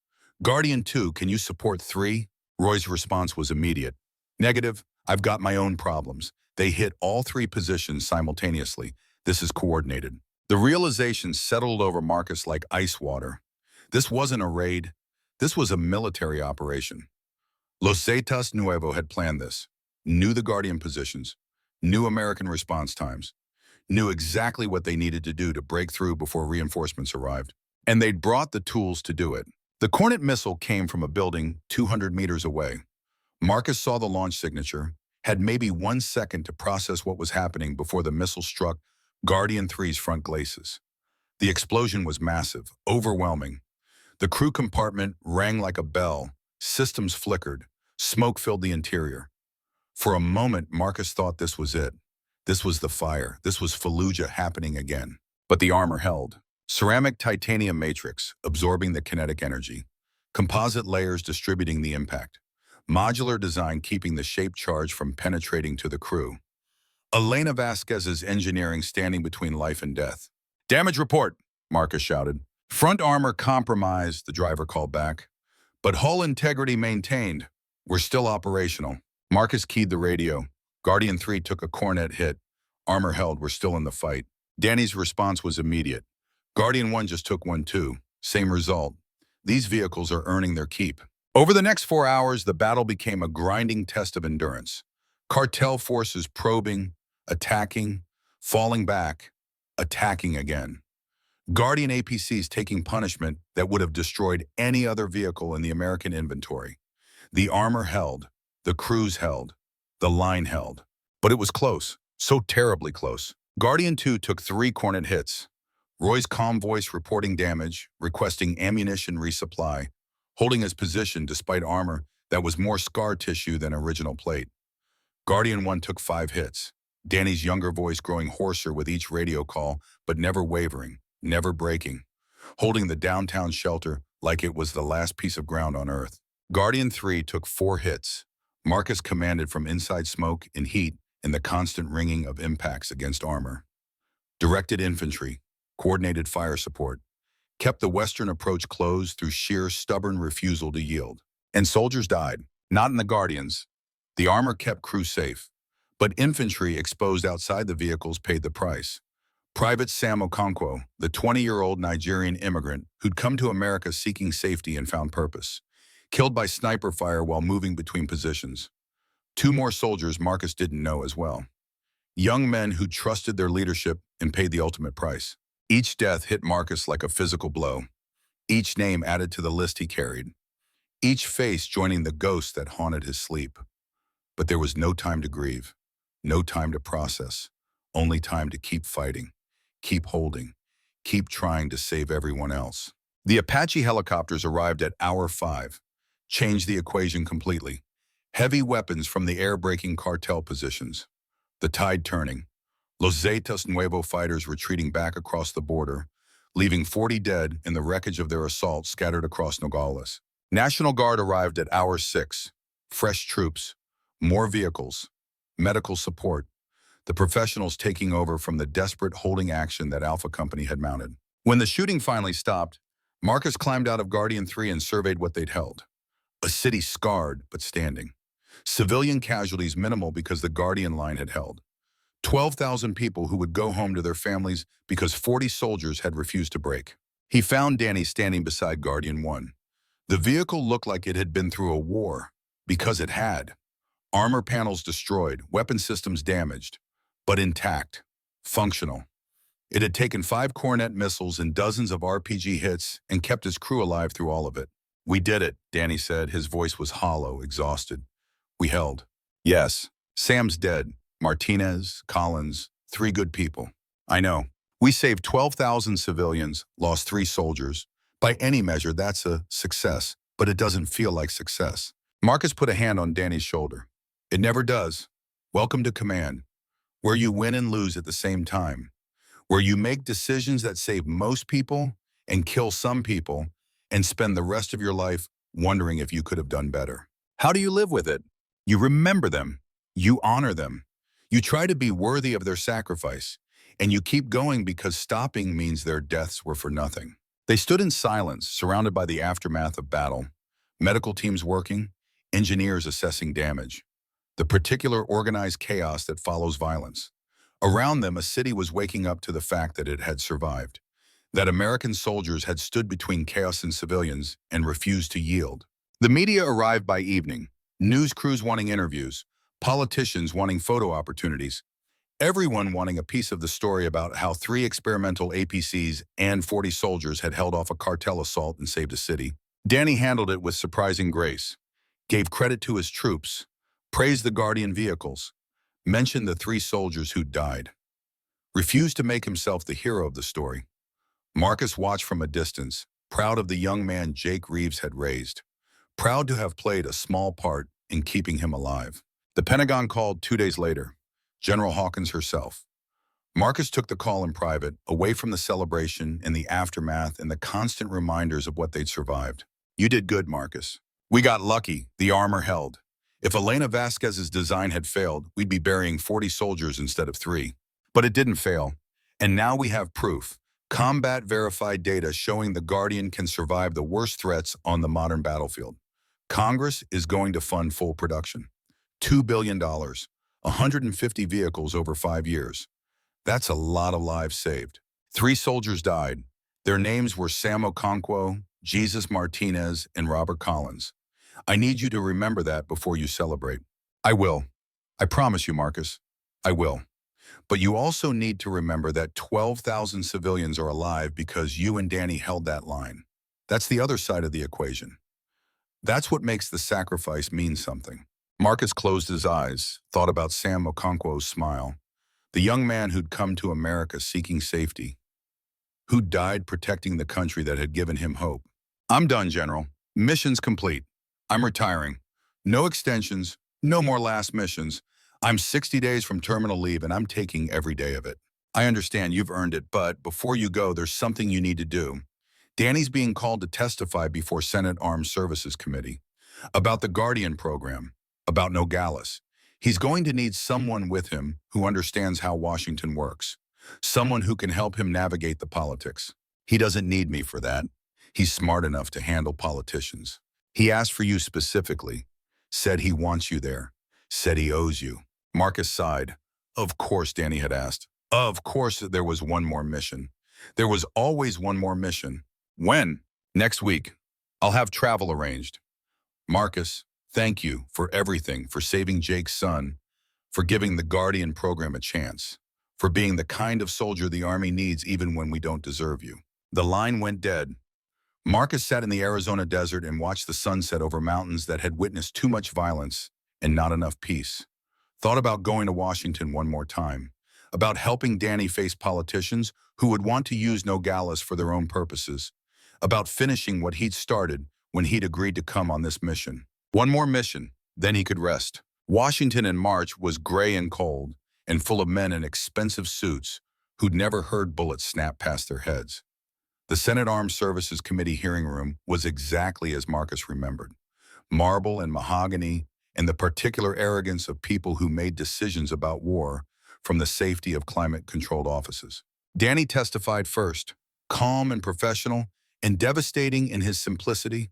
Guardian 2, can you support 3? Roy's response was immediate. Negative. I've got my own problems. They hit all 3 positions simultaneously. This is coordinated. The realization settled over Marcus like ice water. This wasn't a raid. This was a military operation. Los Zetas Nuevo had planned this, knew the Guardian positions, knew American response times, knew exactly what they needed to do to break through before reinforcements arrived. And they'd brought the tools to do it. The Kornet missile came from a building 200 meters away. Marcus saw the launch signature, had maybe 1 second to process what was happening before the missile struck Guardian 3's front glacis. The explosion was massive, overwhelming. The crew compartment rang like a bell, systems flickered, smoke filled the interior. For a moment, Marcus thought this was it. This was the fire. This was Fallujah happening again. But the armor held. Ceramic titanium matrix, absorbing the kinetic energy. Composite layers distributing the impact. modular design keeping the shape charge from penetrating to the crew. Elena Vasquez's engineering standing between life and death. "Damage report," Marcus shouted. "Front armor compromised," the driver called back. "But hull integrity maintained. We're still operational." Marcus keyed the radio. Guardian 3 took a Kornet hit. Armor held, we're still in the fight. Danny's response was immediate. Guardian 1 just took one too. Same result. These vehicles are earning their keep. Over the next 4 hours, the battle became a grinding test of endurance. Cartel forces probing, attacking, falling back, attacking again. Guardian APCs taking punishment that would have destroyed any other vehicle in the American inventory. The armor held, the crews held, the line held. But it was close, so terribly close. Guardian 2 took 3 Kornet hits. Roy's calm voice reporting damage, requesting ammunition resupply, holding his position despite armor that was more scar tissue than original plate. Guardian 1 took 5 hits. Danny's younger voice growing hoarser with each radio call, but never wavering, never breaking, holding the downtown shelter like it was the last piece of ground on Earth. Guardian 3 took 4 hits. Marcus commanded from inside smoke and heat in the constant ringing of impacts against armor. Directed infantry, coordinated fire support, kept the western approach closed through sheer stubborn refusal to yield. And soldiers died, not in the Guardians. The armor kept crew safe, but infantry exposed outside the vehicles paid the price. Private Sam Okonkwo, the 20-year-old Nigerian immigrant who'd come to America seeking safety and found purpose, killed by sniper fire while moving between positions. 2 more soldiers Marcus didn't know as well. Young men who trusted their leadership and paid the ultimate price. Each death hit Marcus like a physical blow. Each name added to the list he carried. Each face joining the ghost that haunted his sleep. But there was no time to grieve, no time to process, only time to keep fighting, keep holding, keep trying to save everyone else. The Apache helicopters arrived at hour 5, changed the equation completely. Heavy weapons from the air-breaking cartel positions. The tide turning. Los Zetas Nuevo fighters retreating back across the border, leaving 40 dead in the wreckage of their assault scattered across Nogales. National Guard arrived at hour 6. Fresh troops, more vehicles, medical support, the professionals taking over from the desperate holding action that Alpha Company had mounted. When the shooting finally stopped, Marcus climbed out of Guardian 3 and surveyed what they'd held. A city scarred but standing. Civilian casualties minimal because the Guardian line had held. 12,000 people who would go home to their families because 40 soldiers had refused to break. He found Danny standing beside Guardian 1. The vehicle looked like it had been through a war, because it had. Armor panels destroyed, weapon systems damaged, but intact, functional. It had taken 5 Kornet missiles and dozens of RPG hits and kept its crew alive through all of it. "We did it," Danny said. His voice was hollow, exhausted. "We held." "Yes. Sam's dead. Martinez, Collins, 3 good people." "I know. We saved 12,000 civilians, lost 3 soldiers. By any measure, that's a success, but it doesn't feel like success." Marcus put a hand on Danny's shoulder. "It never does. Welcome to command, where you win and lose at the same time, where you make decisions that save most people and kill some people and spend the rest of your life wondering if you could have done better. How do you live with it? You remember them. You honor them. You try to be worthy of their sacrifice, and you keep going because stopping means their deaths were for nothing." They stood in silence, surrounded by the aftermath of battle. Medical teams working, engineers assessing damage. The particular organized chaos that follows violence. Around them, a city was waking up to the fact that it had survived. That American soldiers had stood between chaos and civilians and refused to yield. The media arrived by evening. News crews wanting interviews. Politicians wanting photo opportunities. Everyone wanting a piece of the story about how 3 experimental APCs and 40 soldiers had held off a cartel assault and saved a city. Danny handled it with surprising grace. Gave credit to his troops. Praised the Guardian vehicles. Mentioned the 3 soldiers who'd died. Refused to make himself the hero of the story. Marcus watched from a distance, proud of the young man Jake Reeves had raised. Proud to have played a small part in keeping him alive. The Pentagon called 2 days later. General Hawkins herself. Marcus took the call in private, away from the celebration and the aftermath and the constant reminders of what they'd survived. "You did good, Marcus. We got lucky. The armor held. If Elena Vasquez's design had failed, we'd be burying 40 soldiers instead of 3. But it didn't fail. And now we have proof. Combat-verified data showing the Guardian can survive the worst threats on the modern battlefield. Congress is going to fund full production. $2 billion, 150 vehicles over 5 years. That's a lot of lives saved. 3 soldiers died. Their names were Sam Okonkwo, Jesus Martinez, and Robert Collins. I need you to remember that before you celebrate. I will. I promise you, Marcus. I will. But you also need to remember that 12,000 civilians are alive because you and Danny held that line. That's the other side of the equation. That's what makes the sacrifice mean something. Marcus closed his eyes, thought about Sam Okonkwo's smile, the young man who'd come to America seeking safety, who died protecting the country that had given him hope. I'm done, General. Mission's complete. I'm retiring. No extensions, no more last missions. I'm 60 days from terminal leave and I'm taking every day of it. I understand you've earned it, but before you go, there's something you need to do. Danny's being called to testify before Senate Armed Services Committee about the Guardian program, about Nogales. He's going to need someone with him who understands how Washington works, someone who can help him navigate the politics. He doesn't need me for that. He's smart enough to handle politicians. He asked for you specifically, said he wants you there, said he owes you. Marcus sighed. Of course, Danny had asked. Of course there was one more mission. There was always one more mission. When? Next week. I'll have travel arranged. Marcus, thank you for everything, for saving Jake's son, for giving the Guardian program a chance, for being the kind of soldier the Army needs even when we don't deserve you. The line went dead. Marcus sat in the Arizona desert and watched the sunset over mountains that had witnessed too much violence and not enough peace. Thought about going to Washington one more time, about helping Danny face politicians who would want to use Nogales for their own purposes, about finishing what he'd started when he'd agreed to come on this mission. One more mission, then he could rest. Washington in March was gray and cold and full of men in expensive suits who'd never heard bullets snap past their heads. The Senate Armed Services Committee hearing room was exactly as Marcus remembered. Marble and mahogany and the particular arrogance of people who made decisions about war from the safety of climate-controlled offices. Danny testified first, calm and professional and devastating in his simplicity,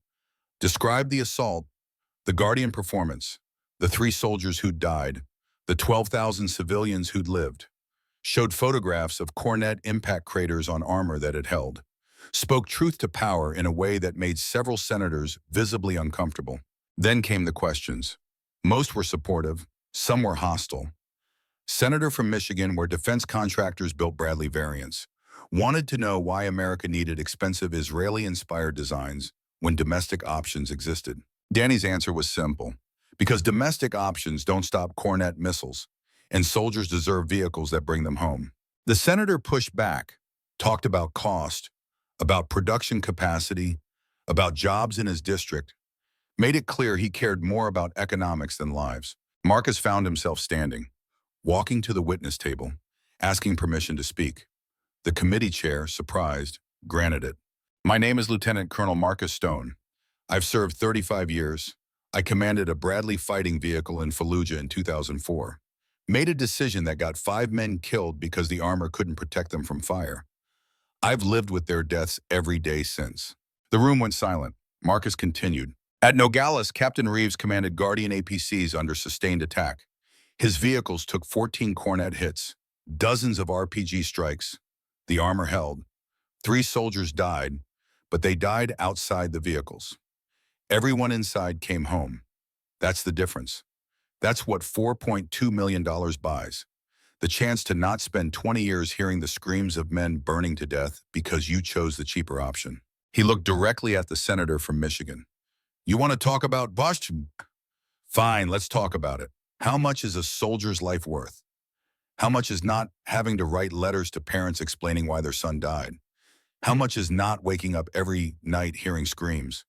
described the assault, the Guardian performance, the 3 soldiers who'd died, the 12,000 civilians who'd lived, showed photographs of Kornet impact craters on armor that it held, spoke truth to power in a way that made several senators visibly uncomfortable. Then came the questions. Most were supportive, some were hostile. Senator from Michigan, where defense contractors built Bradley variants, wanted to know why America needed expensive Israeli-inspired designs when domestic options existed. Danny's answer was simple. Because domestic options don't stop Kornet missiles, and soldiers deserve vehicles that bring them home. The senator pushed back, talked about cost, about production capacity, about jobs in his district, made it clear he cared more about economics than lives. Marcus found himself standing, walking to the witness table, asking permission to speak. The committee chair, surprised, granted it. My name is Lieutenant Colonel Marcus Stone. I've served 35 years. I commanded a Bradley fighting vehicle in Fallujah in 2004. Made a decision that got 5 men killed because the armor couldn't protect them from fire. I've lived with their deaths every day since. The room went silent. Marcus continued. At Nogales, Captain Reeves commanded Guardian APCs under sustained attack. His vehicles took 14 Kornet hits, dozens of RPG strikes. The armor held. 3 soldiers died, but they died outside the vehicles. Everyone inside came home. That's the difference. That's what $4.2 million buys. The chance to not spend 20 years hearing the screams of men burning to death because you chose the cheaper option. He looked directly at the senator from Michigan. You want to talk about Boston? Fine, let's talk about it. How much is a soldier's life worth? How much is not having to write letters to parents explaining why their son died? How much is not waking up every night hearing screams?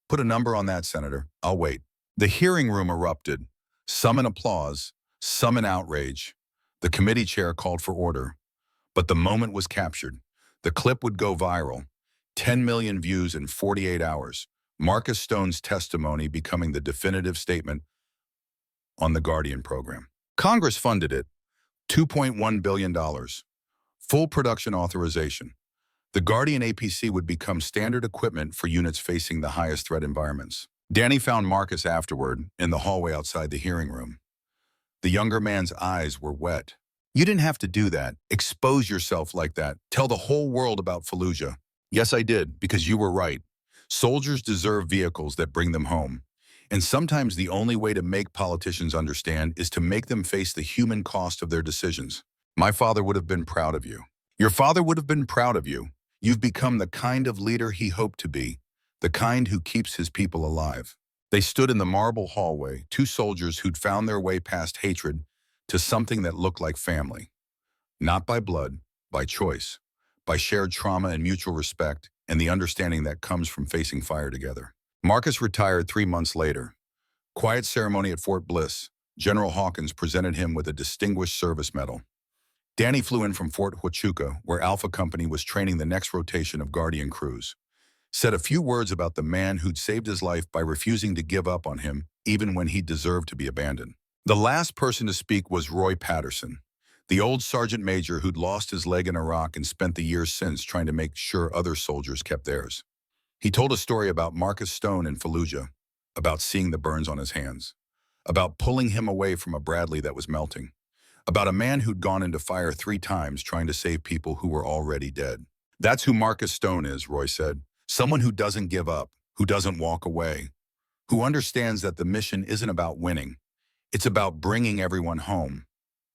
Put a number on that, Senator. I'll wait. The hearing room erupted, some in applause, some in outrage. The committee chair called for order. But the moment was captured. The clip would go viral. 10 million views in 48 hours. Marcus Stone's testimony becoming the definitive statement on the Guardian program. Congress funded it, $2.1 billion, full production authorization. The Guardian APC would become standard equipment for units facing the highest threat environments. Danny found Marcus afterward in the hallway outside the hearing room. The younger man's eyes were wet. You didn't have to do that. Expose yourself like that. Tell the whole world about Fallujah. Yes, I did, because you were right. Soldiers deserve vehicles that bring them home. And sometimes the only way to make politicians understand is to make them face the human cost of their decisions. My father would have been proud of you. Your father would have been proud of you. You've become the kind of leader he hoped to be, the kind who keeps his people alive. They stood in the marble hallway, two soldiers who'd found their way past hatred to something that looked like family. Not by blood, by choice, by shared trauma and mutual respect, and the understanding that comes from facing fire together. Marcus retired 3 months later. Quiet ceremony at Fort Bliss. General Hawkins presented him with a Distinguished Service Medal. Danny flew in from Fort Huachuca, where Alpha Company was training the next rotation of Guardian crews. Said a few words about the man who'd saved his life by refusing to give up on him, even when he deserved to be abandoned. The last person to speak was Roy Patterson, the old sergeant major who'd lost his leg in Iraq and spent the years since trying to make sure other soldiers kept theirs. He told a story about Marcus Stone in Fallujah, about seeing the burns on his hands, about pulling him away from a Bradley that was melting, about a man who'd gone into fire 3 times trying to save people who were already dead. That's who Marcus Stone is, Roy said. Someone who doesn't give up, who doesn't walk away, who understands that the mission isn't about winning. It's about bringing everyone home,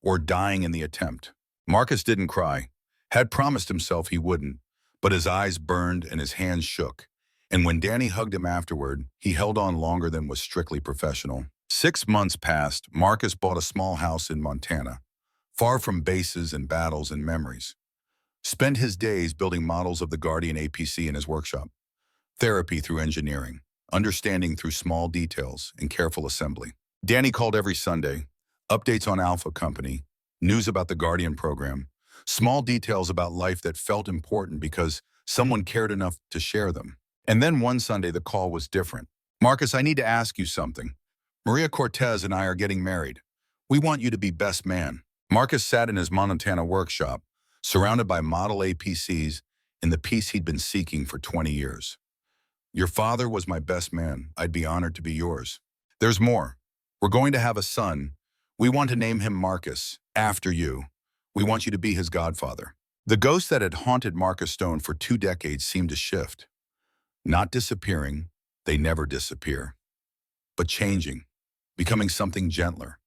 or dying in the attempt. Marcus didn't cry, had promised himself he wouldn't, but his eyes burned and his hands shook. And when Danny hugged him afterward, he held on longer than was strictly professional. 6 months passed. Marcus bought a small house in Montana, far from bases and battles and memories. Spent his days building models of the Guardian APC in his workshop. Therapy through engineering, understanding through small details and careful assembly. Danny called every Sunday, updates on Alpha Company, news about the Guardian program, small details about life that felt important because someone cared enough to share them. And then one Sunday the call was different. Marcus, I need to ask you something. Maria Cortez and I are getting married. We want you to be best man. Marcus sat in his Montana workshop, surrounded by model APCs in the peace he'd been seeking for 20 years. Your father was my best man. I'd be honored to be yours. There's more. We're going to have a son. We want to name him Marcus, after you. We want you to be his godfather. The ghost that had haunted Marcus Stone for 2 decades seemed to shift. Not disappearing, they never disappear, but changing, becoming something gentler,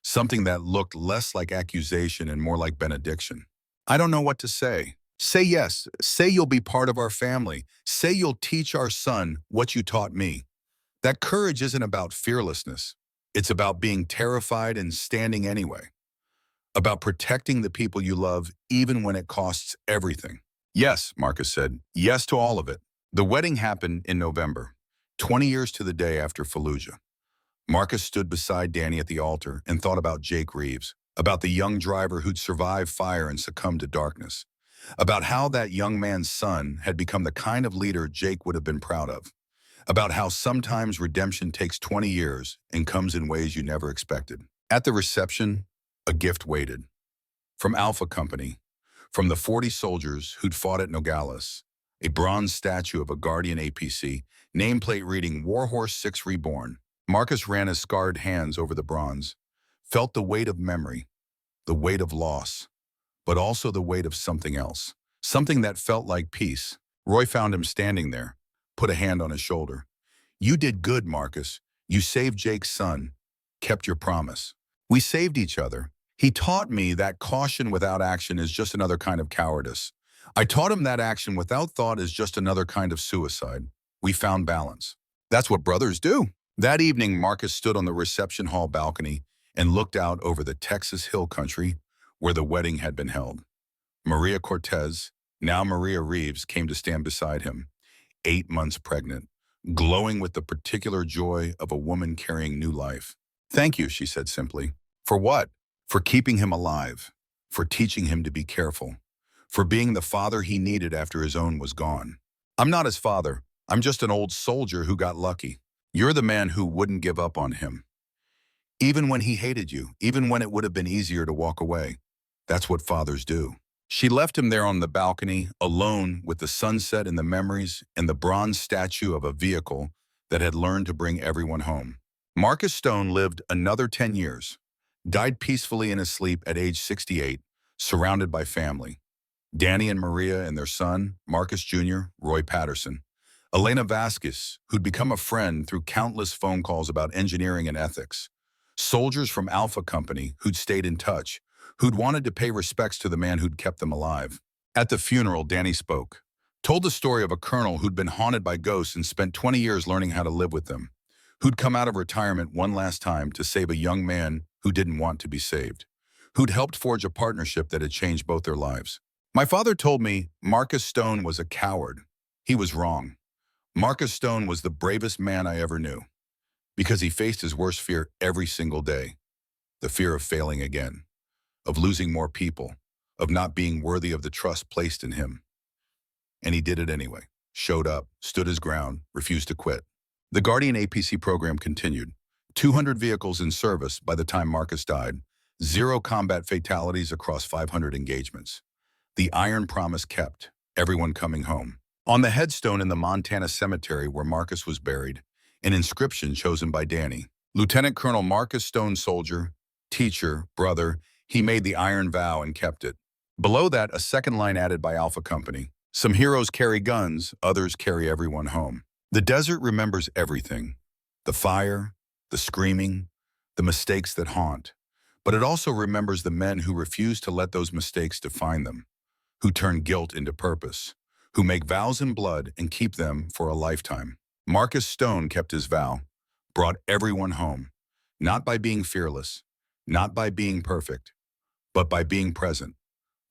something that looked less like accusation and more like benediction. I don't know what to say. Say yes. Say you'll be part of our family. Say you'll teach our son what you taught me. That courage isn't about fearlessness. It's about being terrified and standing anyway. About protecting the people you love even when it costs everything. Yes, Marcus said. Yes to all of it. The wedding happened in November, 20 years to the day after Fallujah. Marcus stood beside Danny at the altar and thought about Jake Reeves, about the young driver who'd survived fire and succumbed to darkness, about how that young man's son had become the kind of leader Jake would have been proud of, about how sometimes redemption takes 20 years and comes in ways you never expected. At the reception, a gift waited. From Alpha Company, from the 40 soldiers who'd fought at Nogales, a bronze statue of a Guardian APC, nameplate reading Warhorse 6 Reborn. Marcus ran his scarred hands over the bronze, felt the weight of memory, the weight of loss, but also the weight of something else, something that felt like peace. Roy found him standing there, put a hand on his shoulder. You did good, Marcus. You saved Jake's son, kept your promise. We saved each other. He taught me that caution without action is just another kind of cowardice. I taught him that action without thought is just another kind of suicide. We found balance. That's what brothers do. That evening, Marcus stood on the reception hall balcony and looked out over the Texas hill country where the wedding had been held. Maria Cortez, now Maria Reeves, came to stand beside him, 8 months pregnant, glowing with the particular joy of a woman carrying new life. Thank you, she said simply. For what? For keeping him alive, for teaching him to be careful, for being the father he needed after his own was gone. I'm not his father, I'm just an old soldier who got lucky. You're the man who wouldn't give up on him. Even when he hated you, even when it would have been easier to walk away. That's what fathers do. She left him there on the balcony, alone with the sunset and the memories and the bronze statue of a vehicle that had learned to bring everyone home. Marcus Stone lived another 10 years, died peacefully in his sleep at age 68, surrounded by family. Danny and Maria and their son, Marcus Jr., Roy Patterson. Elena Vasquez, who'd become a friend through countless phone calls about engineering and ethics. Soldiers from Alpha Company who'd stayed in touch, who'd wanted to pay respects to the man who'd kept them alive. At the funeral, Danny spoke, told the story of a colonel who'd been haunted by ghosts and spent 20 years learning how to live with them, who'd come out of retirement one last time to save a young man who didn't want to be saved, who'd helped forge a partnership that had changed both their lives. My father told me Marcus Stone was a coward. He was wrong. Marcus Stone was the bravest man I ever knew because he faced his worst fear every single day, the fear of failing again, of losing more people, of not being worthy of the trust placed in him. And he did it anyway, showed up, stood his ground, refused to quit. The Guardian APC program continued. 200 vehicles in service by the time Marcus died, 0 combat fatalities across 500 engagements. The iron promise kept, everyone coming home. On the headstone in the Montana cemetery where Marcus was buried, an inscription chosen by Danny. Lieutenant Colonel Marcus Stone, soldier, teacher, brother, he made the iron vow and kept it. Below that, a second line added by Alpha Company. Some heroes carry guns, others carry everyone home. The desert remembers everything. The fire, the screaming, the mistakes that haunt. But it also remembers the men who refuse to let those mistakes define them, who turn guilt into purpose, who make vows in blood and keep them for a lifetime. Marcus Stone kept his vow, brought everyone home, not by being fearless, not by being perfect, but by being present,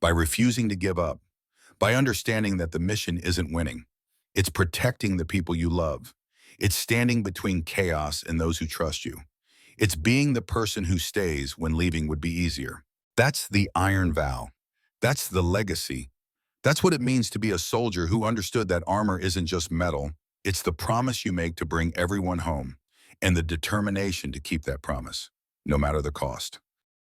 by refusing to give up, by understanding that the mission isn't winning. It's protecting the people you love. It's standing between chaos and those who trust you. It's being the person who stays when leaving would be easier. That's the iron vow. That's the legacy. That's what it means to be a soldier who understood that armor isn't just metal. It's the promise you make to bring everyone home and the determination to keep that promise, no matter the cost.